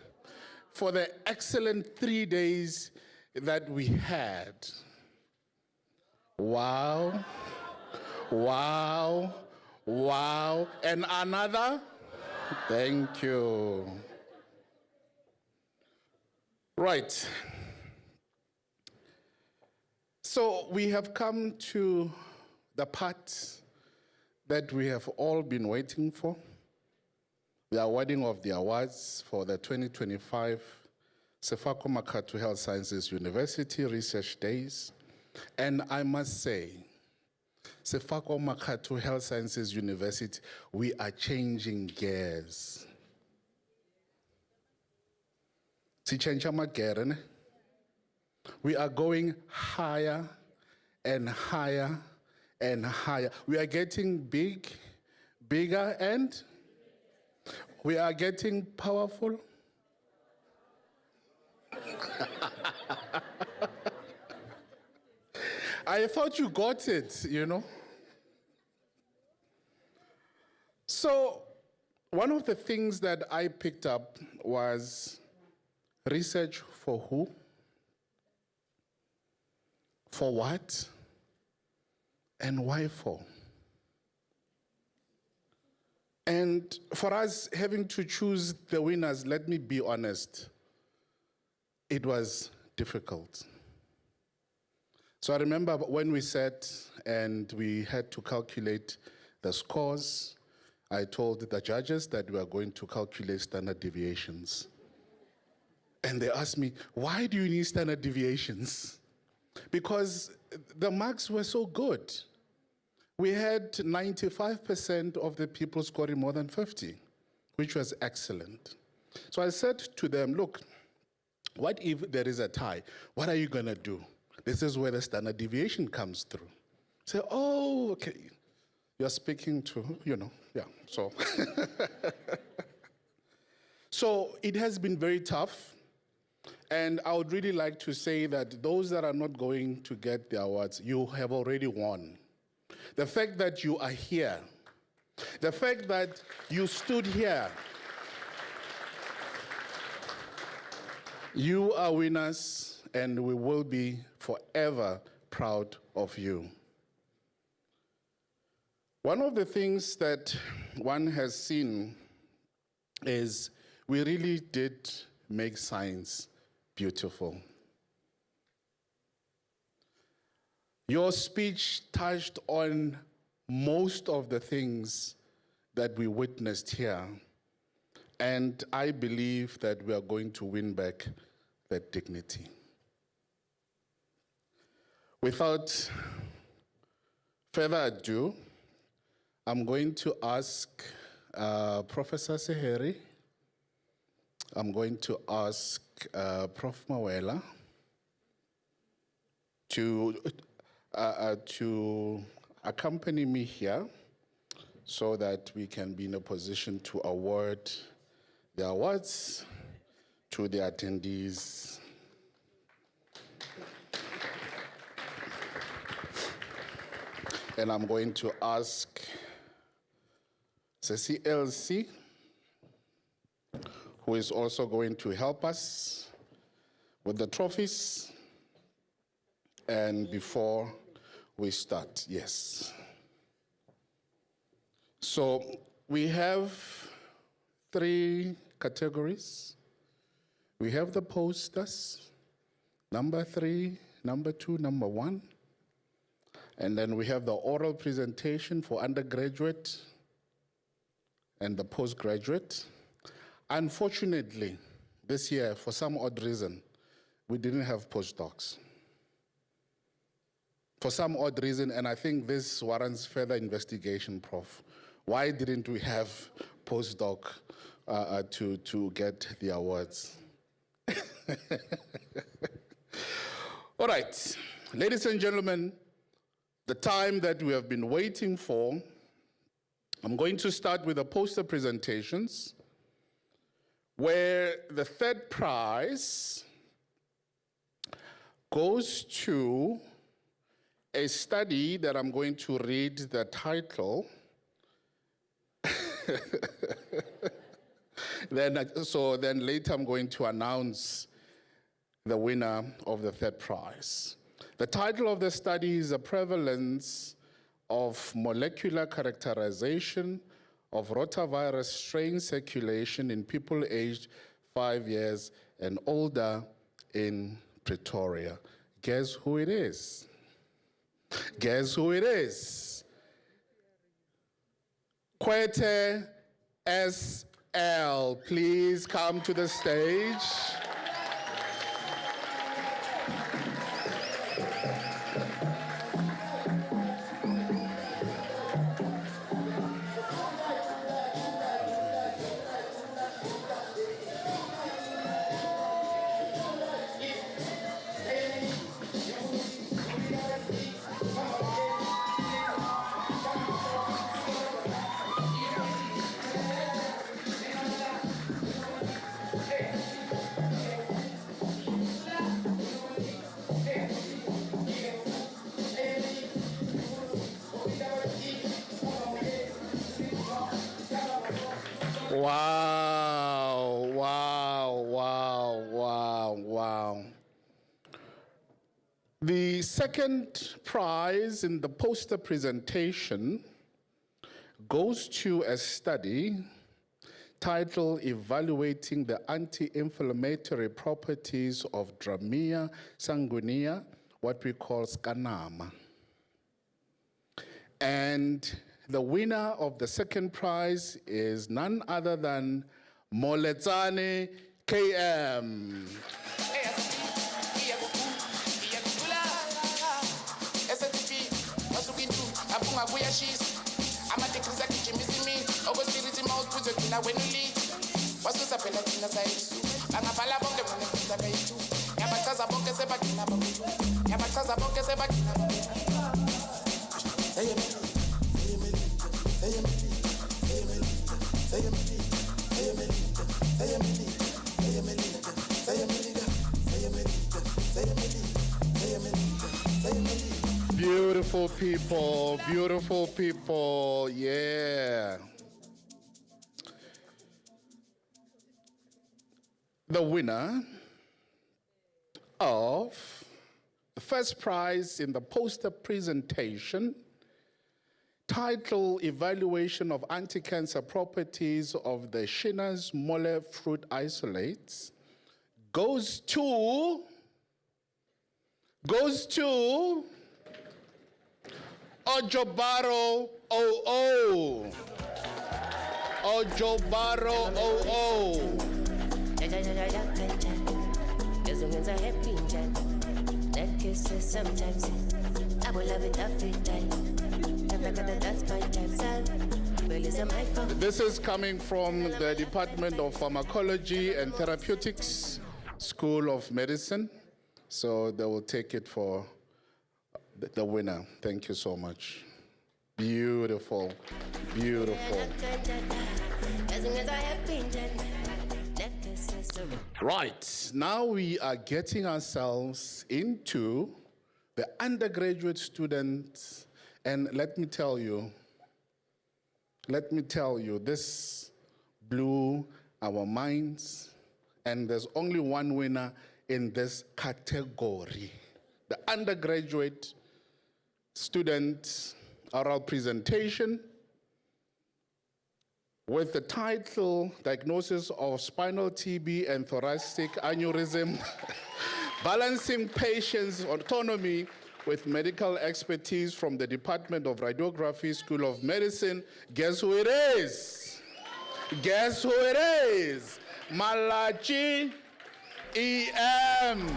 A: for the excellent 3 days that we had. Wow, wow, wow, and another? Thank you. Right. So we have come to the part that we have all been waiting for, the awarding of the awards for the 2025 Sefako Makhatu Health Sciences University Research Days. And I must say, Sefako Makhatu Health Sciences University, we are changing gears. We are going higher and higher and higher. We are getting big, bigger, and we are getting powerful. I thought you got it, you know. So one of the things that I picked up was research for who, for what, and why for. And for us having to choose the winners, let me be honest, it was difficult. So I remember when we sat and we had to calculate the scores, I told the judges that we are going to calculate standard deviations. And they asked me, why do you need standard deviations? Because the marks were so good. We had 95% of the people scoring more than 50, which was excellent. So I said to them, look, what if there is a tie? What are you going to do? This is where the standard deviation comes through. Say, oh, okay. You're speaking to, yeah, so. So it has been very tough.
F: And I would really like to say that those that are not going to get the awards, you have already won. The fact that you are here, the fact that you stood here, you are winners, and we will be forever proud of you. One of the things that one has seen is we really did make science beautiful. Your speech touched on most of the things that we witnessed here, and I believe that we are going to win back that dignity. Without further ado, I'm going to ask Professor Seheri, I'm going to ask Prof. Mawela to accompany me here so that we can be in a position to award the awards to the attendees. And I'm going to ask Ceci LC, who is also going to help us with the trophies. And before we start, yes. So we have 3 categories. We have the posters, number 3, number 2, number 1. And then we have the oral presentation for undergraduate and the postgraduate. Unfortunately, this year, for some odd reason, we didn't have postdocs. For some odd reason, and I think this warrants further investigation, Prof. Why didn't we have postdoc to get the awards? All right, ladies and gentlemen, the time that we have been waiting for, I'm going to start with the poster presentations, where the third prize goes to a study that I'm going to read the title. Then later I'm going to announce the winner of the third prize. The title of the study is The Prevalence of Molecular Characterization of Rotavirus Strain Circulation in People aged 5 years and older in Pretoria. Guess who it is? Guess who it is? Kwete SL, please come to the stage. Wow, wow, wow, wow, wow. The second prize in the poster presentation goes to a study titled Evaluating the Anti-Inflammatory Properties of Dramia sanguinea, what we call Scanama. And the winner of the second prize is none other than Moletsane KM. Beautiful people, beautiful people, yeah. The winner of the first prize in the poster presentation, title Evaluation of Anti-Cancer Properties of the Shina's Mole Fruit Isolates, goes to Ojobaro 00. Ojobaro 00. This is coming from the Department of Pharmacology and Therapeutics, School of Medicine. So they will take it for the winner. Thank you so much. Beautiful, beautiful. Right, now we are getting ourselves into the undergraduate students, and let me tell you, this blew our minds, and there's only one winner in this category. The undergraduate student oral presentation with the title Diagnosis of Spinal TB and Thoracic Aneurysm, Balancing Patients' Autonomy with Medical Expertise from the Department of Radiography, School of Medicine. Guess who it is? Guess who it is? Malachi EM.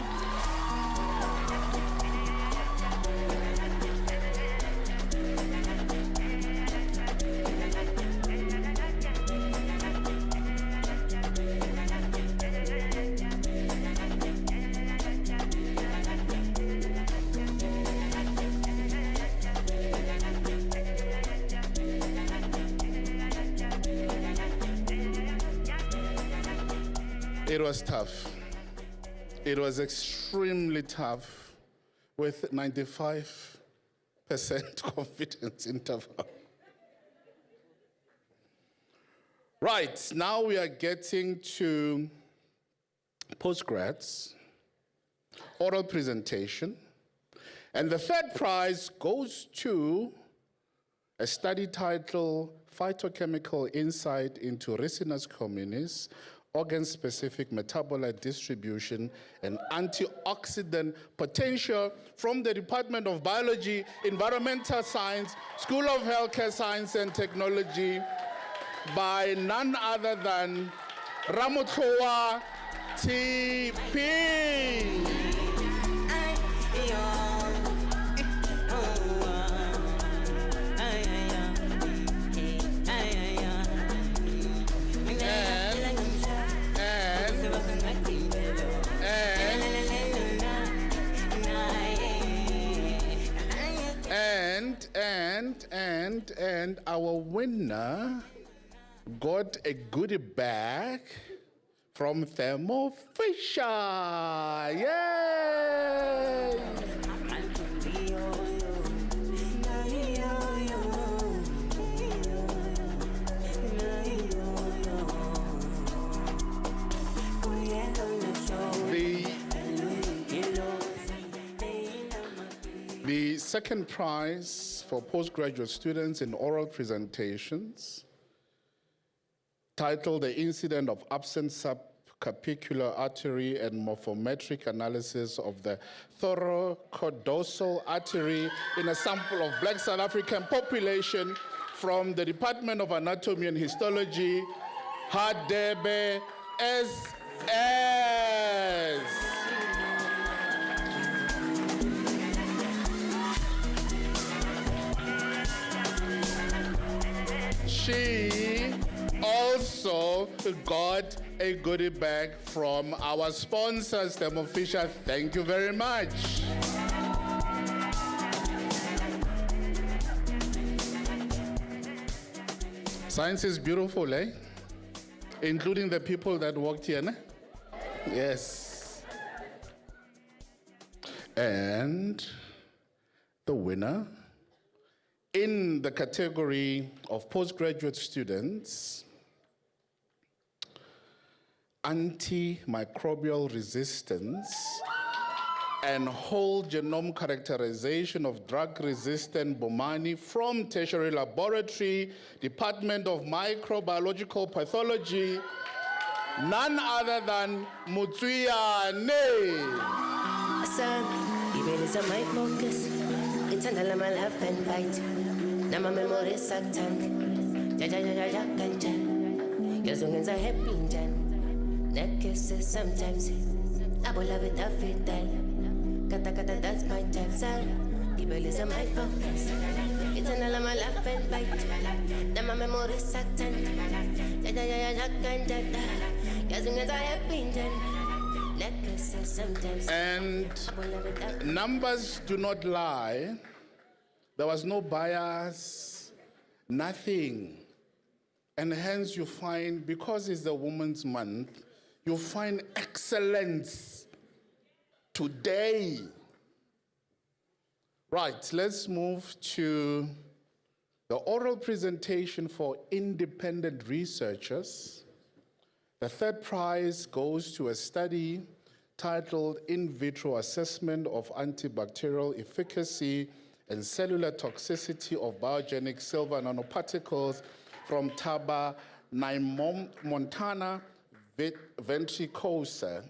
F: It was tough. It was extremely tough with 95% confidence interval. Right, now we are getting to postgrads, oral presentation, and the third prize goes to a study titled Phytochemical Insight into Ricinus communis, organ-specific metabolite distribution and antioxidant potential from the Department of Biology, Environmental Science, School of Healthcare Science and Technology by none other than Ramotloa TP. And our winner got a goodie bag from Thermo Fisher. Yay! The second prize for postgraduate students in oral presentations, titled The Incident of Absent Subcapicular Artery and Morphometric Analysis of the Thoracodorsal Artery in a Sample of Black South African Population from the Department of Anatomy and Histology, Hadebe SS. She also got a goodie bag from our sponsors, Thermo Fisher. Thank you very much. Science is beautiful, eh? Including the people that walked here, né? Yes. And the winner In the category of postgraduate students, antimicrobial resistance and whole genome characterization of drug-resistant Bomani from Tertiary Laboratory, Department of Microbiological Pathology, none other than Mutsuyane.
G: Son, you really are my focus. It's another my laugh and bite. Now my memory is a tank. Ja, ganja. Your song is a happy jan. Neck kisses sometimes. I will love it, I feel that. Kata, that's my type, son. You really are my focus. It's another my laugh and bite. Now my memory is a tank. Ja, ganja. Your song is a happy jan.
F: And numbers do not lie. There was no bias, nothing. And hence you find, because it's the Women's Month, you find excellence today. Right, let's move to the oral presentation for independent researchers. The third prize goes to a study titled In Vitro Assessment of Antibacterial Efficacy and Cellular Toxicity of Biogenic Silver Nanoparticles from Taba, Montana, Ventricosa.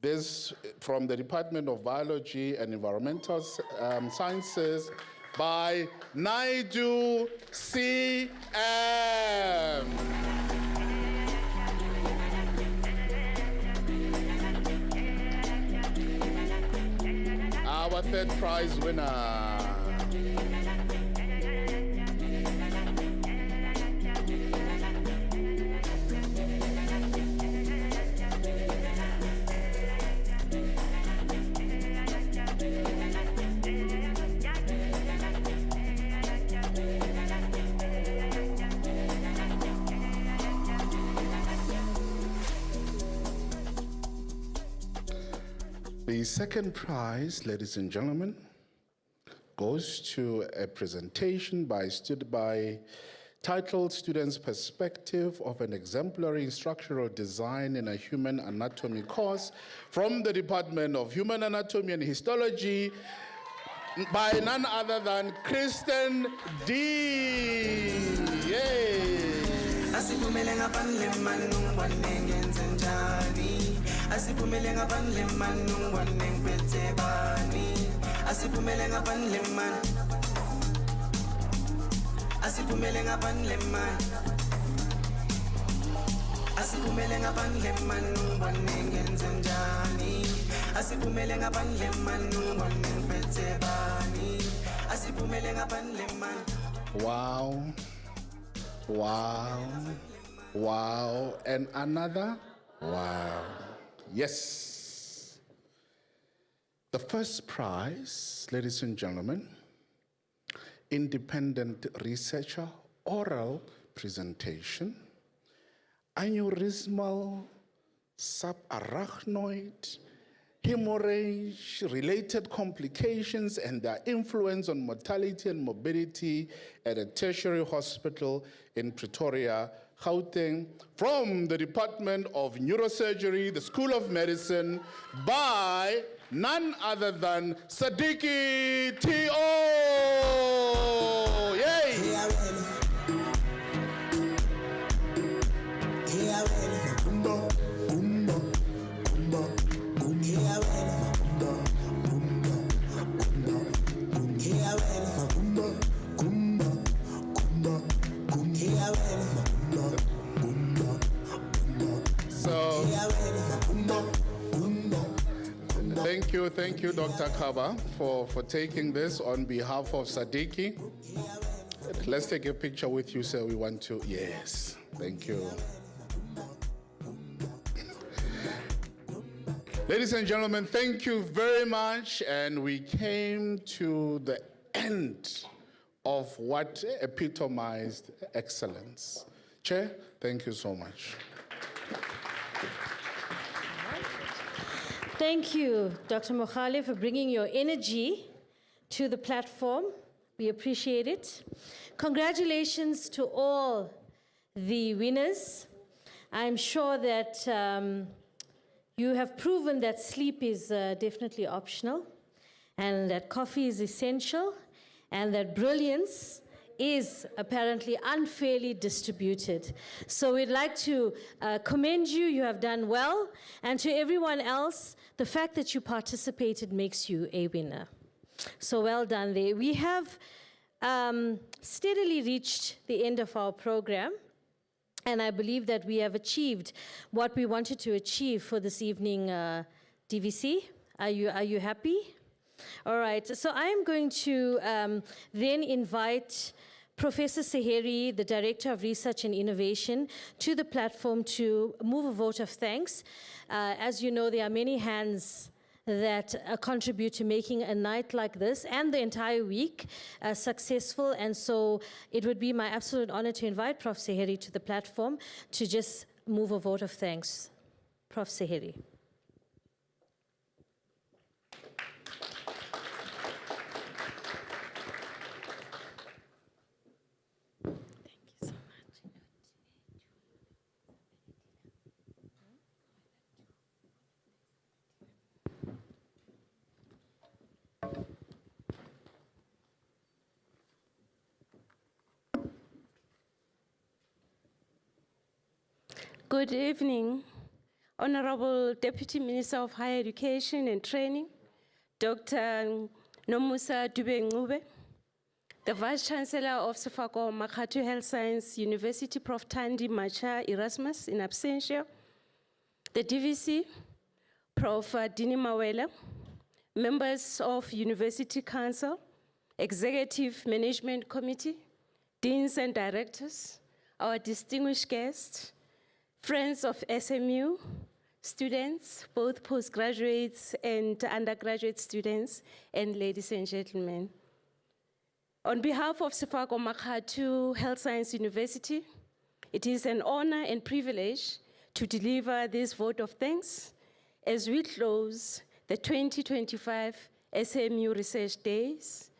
F: This from the Department of Biology and Environmental Sciences by Naidu C.M. Our third prize winner. The second prize, ladies and gentlemen, goes to a presentation titled Students' Perspective of an Exemplary Structural Design in a Human Anatomy course from the Department of Human Anatomy and Histology by none other than Kristen D. Yay!
D: Asipumele ngaphandle manu wanengenze njani Asipumele ngaphandle manu wanengiphethe bani Asipumele ngaphandle manu Asipumele ngaphandle manu Asipumele ngaphandle manu wanengenze njani Asipumele ngaphandle manu wanengiphethe bani Asipumele ngaphandle manu
F: Wow. Wow, wow, and another wow. Yes. The first prize, ladies and gentlemen, independent researcher, oral presentation, aneurysmal subarachnoid hemorrhage-related complications and their influence on mortality and morbidity at a tertiary hospital in Pretoria, Gauteng, from the Department of Neurosurgery, the School of Medicine, by none other than Sadiki T.O. Yay! Thank you, Dr. Kaba, for taking this on behalf of Sadiki. Let's take a picture with you, sir. We want to, yes, thank you. Ladies and gentlemen, thank you very much. And we came to the end of what epitomized excellence. Chair, thank you so much.
B: Thank you, Dr. Mokhale, for bringing your energy to the platform. We appreciate it. Congratulations to all the winners. I'm sure that you have proven that sleep is definitely optional, and that coffee is essential, and that brilliance is apparently unfairly distributed. So we'd like to commend you. You have done well. And to everyone else, the fact that you participated makes you a winner. So well done there. We have steadily reached the end of our program. And I believe that we have achieved what we wanted to achieve for this evening, DVC. Are you happy? All right, so I'm going to then invite Professor Seheri, the Director of Research and Innovation, to the platform to move a vote of thanks. As you know, there are many hands that contribute to making a night like this and the entire week successful. And so it would be my absolute honor to invite Prof. Seheri to the platform to just move a vote of thanks. Prof. Seheri.
H: Good evening, Honorable Deputy Minister of Higher Education and Training, Dr. Nomusa Dube-Ngube, the Vice Chancellor of Sefako Makatu Health Science University, Prof. Tandi Macha Erasmus in absentia, the DVC, Prof. Dini Mawela, members of University Council, Executive Management Committee, deans and directors, our distinguished guests, friends of SMU, students, both postgraduates and undergraduate students, and ladies and gentlemen. On behalf of Sefako Makatu Health Science University, it is an honor and privilege to deliver this vote of thanks as we close the 2025 SMU Research Days,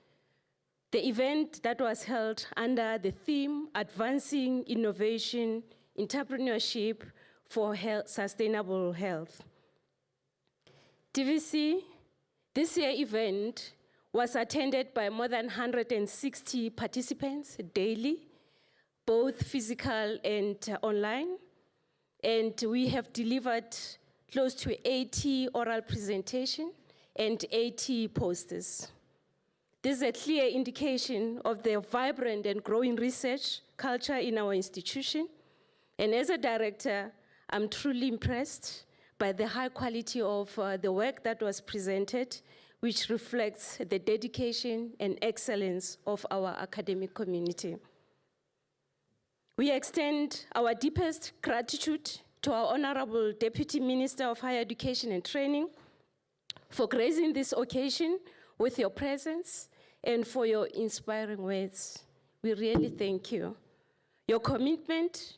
H: the event that was held under the theme Advancing Innovation, Entrepreneurship for Sustainable Health. TVC, this year's event was attended by more than 160 participants daily, both physical and online. And we have delivered close to 80 oral presentations and 80 posters. This is a clear indication of the vibrant and growing research culture in our institution. And as a director, I'm truly impressed by the high quality of the work that was presented, which reflects the dedication and excellence of our academic community. We extend our deepest gratitude to our Honorable Deputy Minister of Higher Education and Training for gracing this occasion with your presence and for your inspiring words. We really thank you. Your commitment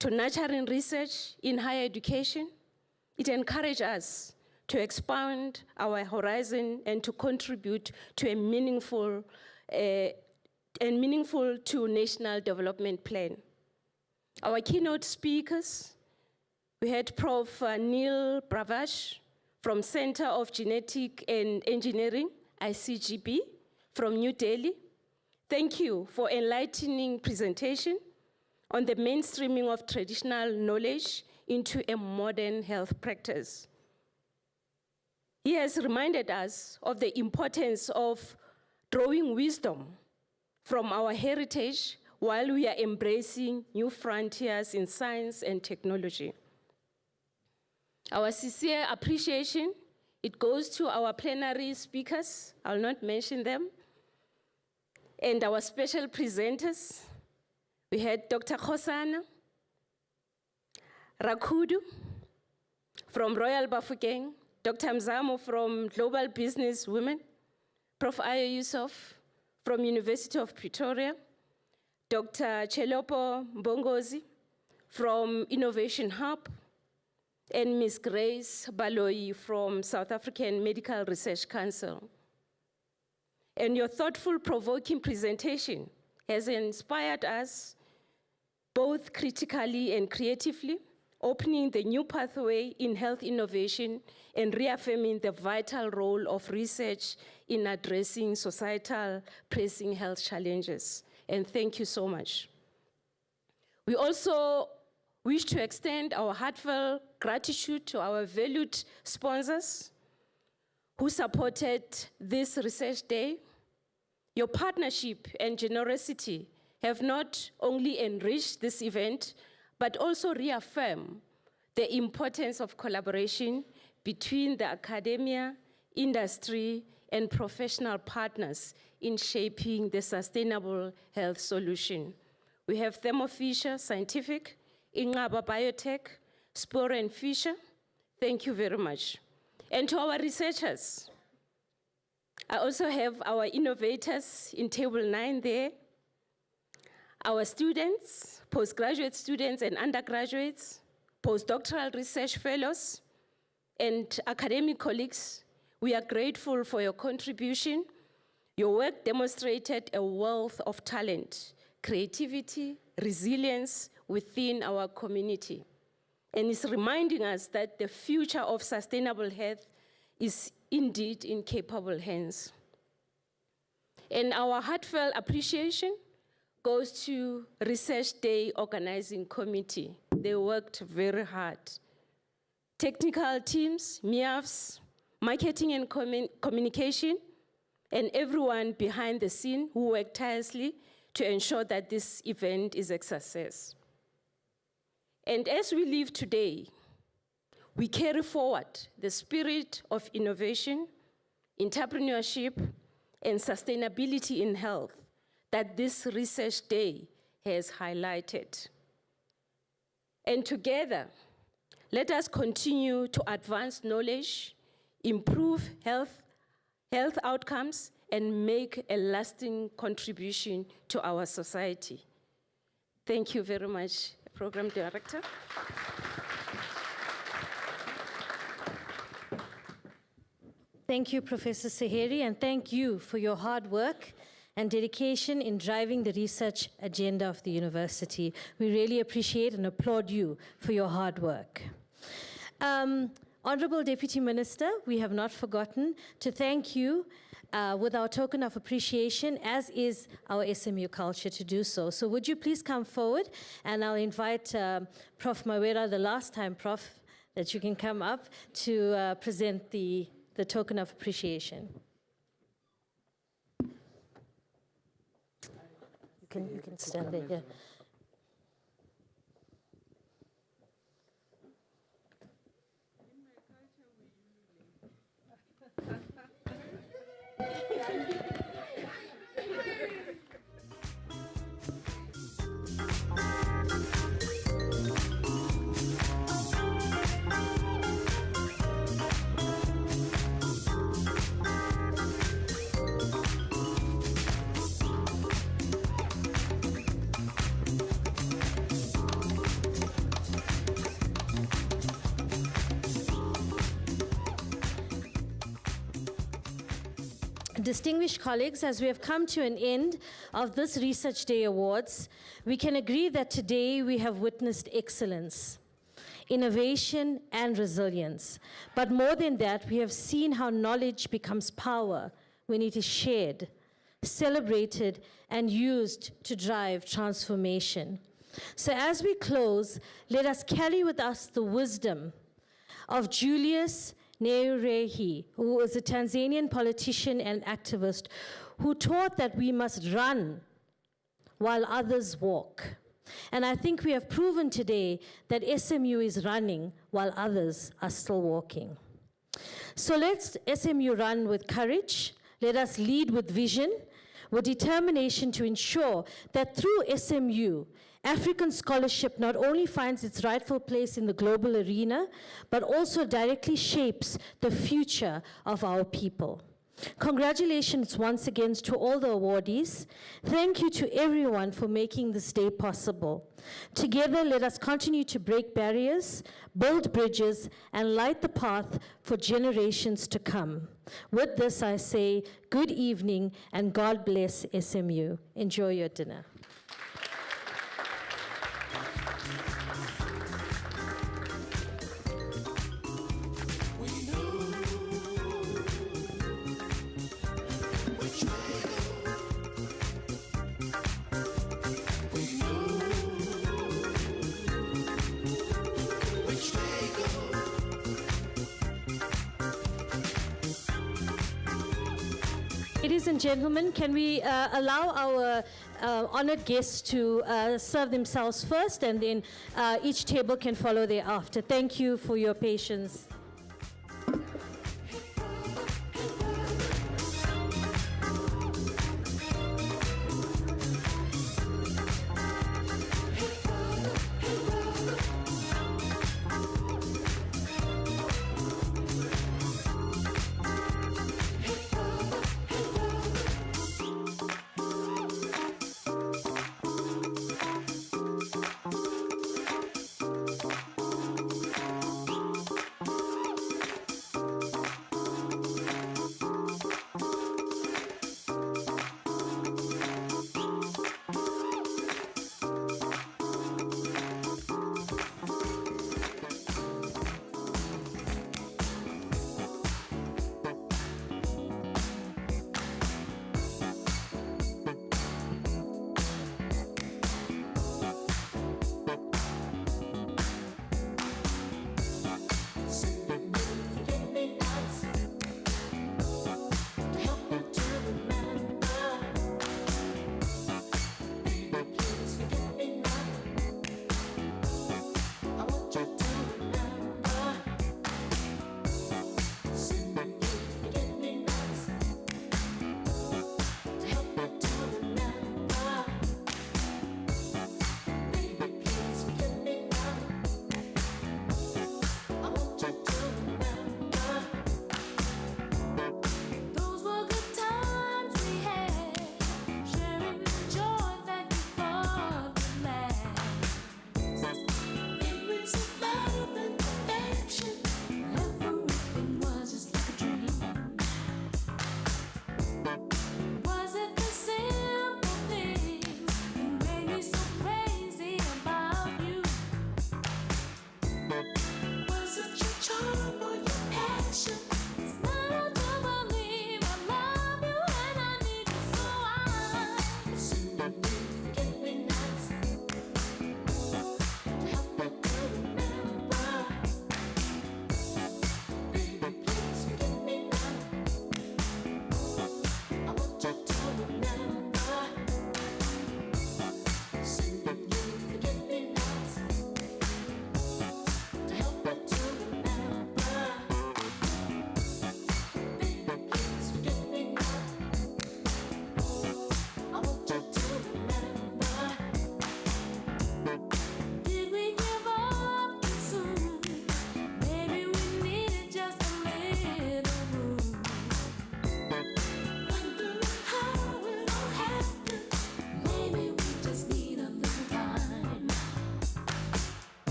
H: to nurturing research in higher education, it encourages us to expand our horizon and to contribute to a meaningful to national development plan. Our keynote speakers, we had Prof. Neil Bravash from Center of Genetic and Engineering, ICGP, from New Delhi. Thank you for enlightening presentation on the mainstreaming of traditional knowledge into a modern health practice. He has reminded us of the importance of drawing wisdom from our heritage while we are embracing new frontiers in science and technology. Our sincere appreciation, it goes to our plenary speakers, I'll not mention them, and our special presenters. We had Dr. Khosana Rakudu from Royal Bafokeng, Dr. Mzamo from Global Business Women, Prof. Ayo Yusuf from University of Pretoria, Dr. Chelopo Mbongozi from Innovation Hub, and Ms. Grace Baloyi from South African Medical Research Council. And your thoughtful, provoking presentation has inspired us both critically and creatively, opening the new pathway in health innovation and reaffirming the vital role of research in addressing societal pressing health challenges. And thank you so much. We also wish to extend our heartfelt gratitude to our valued sponsors who supported this research day. Your partnership and generosity have not only enriched this event, but also reaffirmed the importance of collaboration between the academia, industry, and professional partners in shaping the sustainable health solution. We have Thermo Fisher Scientific, Ingaba Biotech, Spore and Fisher. Thank you very much. And to our researchers, I also have our innovators in table 9 there, our students, postgraduate students and undergraduates, postdoctoral research fellows, and academic colleagues. We are grateful for your contribution. Your work demonstrated a wealth of talent, creativity, resilience within our community, and is reminding us that the future of sustainable health is indeed in capable hands. And our heartfelt appreciation goes to Research Day Organizing Committee. They worked very hard. Technical teams, MIAFs, marketing and communication, and everyone behind the scene who worked tirelessly to ensure that this event is a success. And as we live today, we carry forward the spirit of innovation, entrepreneurship, and sustainability in health that this research day has highlighted. And together, let us continue to advance knowledge, improve health outcomes, and make a lasting contribution to our society. Thank you very much, Program Director.
B: Thank you, Professor Seheri, and thank you for your hard work and dedication in driving the research agenda of the university. We really appreciate and applaud you for your hard work. Honorable Deputy Minister, we have not forgotten to thank you with our token of appreciation, as is our SMU culture to do so. So would you please come forward, and I'll invite Prof. Mawera, the last time, Prof, that you can come up to present the token of appreciation. You can stand there, yeah. Distinguished colleagues, as we have come to an end of this Research Day Awards, we can agree that today we have witnessed excellence, innovation, and resilience. But more than that, we have seen how knowledge becomes power when it is shared, celebrated, and used to drive transformation. So as we close, let us carry with us the wisdom of Julius Nyerere, who was a Tanzanian politician and activist, who taught that we must run while others walk. And I think we have proven today that SMU is running while others are still walking. So let's SMU run with courage. Let us lead with vision, with determination to ensure that through SMU, African scholarship not only finds its rightful place in the global arena, but also directly shapes the future of our people. Congratulations once again to all the awardees. Thank you to everyone for making this day possible. Together, let us continue to break barriers, build bridges, and light the path for generations to come. With this, I say good evening and God bless SMU. Enjoy your dinner. Ladies and gentlemen, can we allow our honored guests to serve themselves first, and then each table can follow thereafter. Thank you for your patience.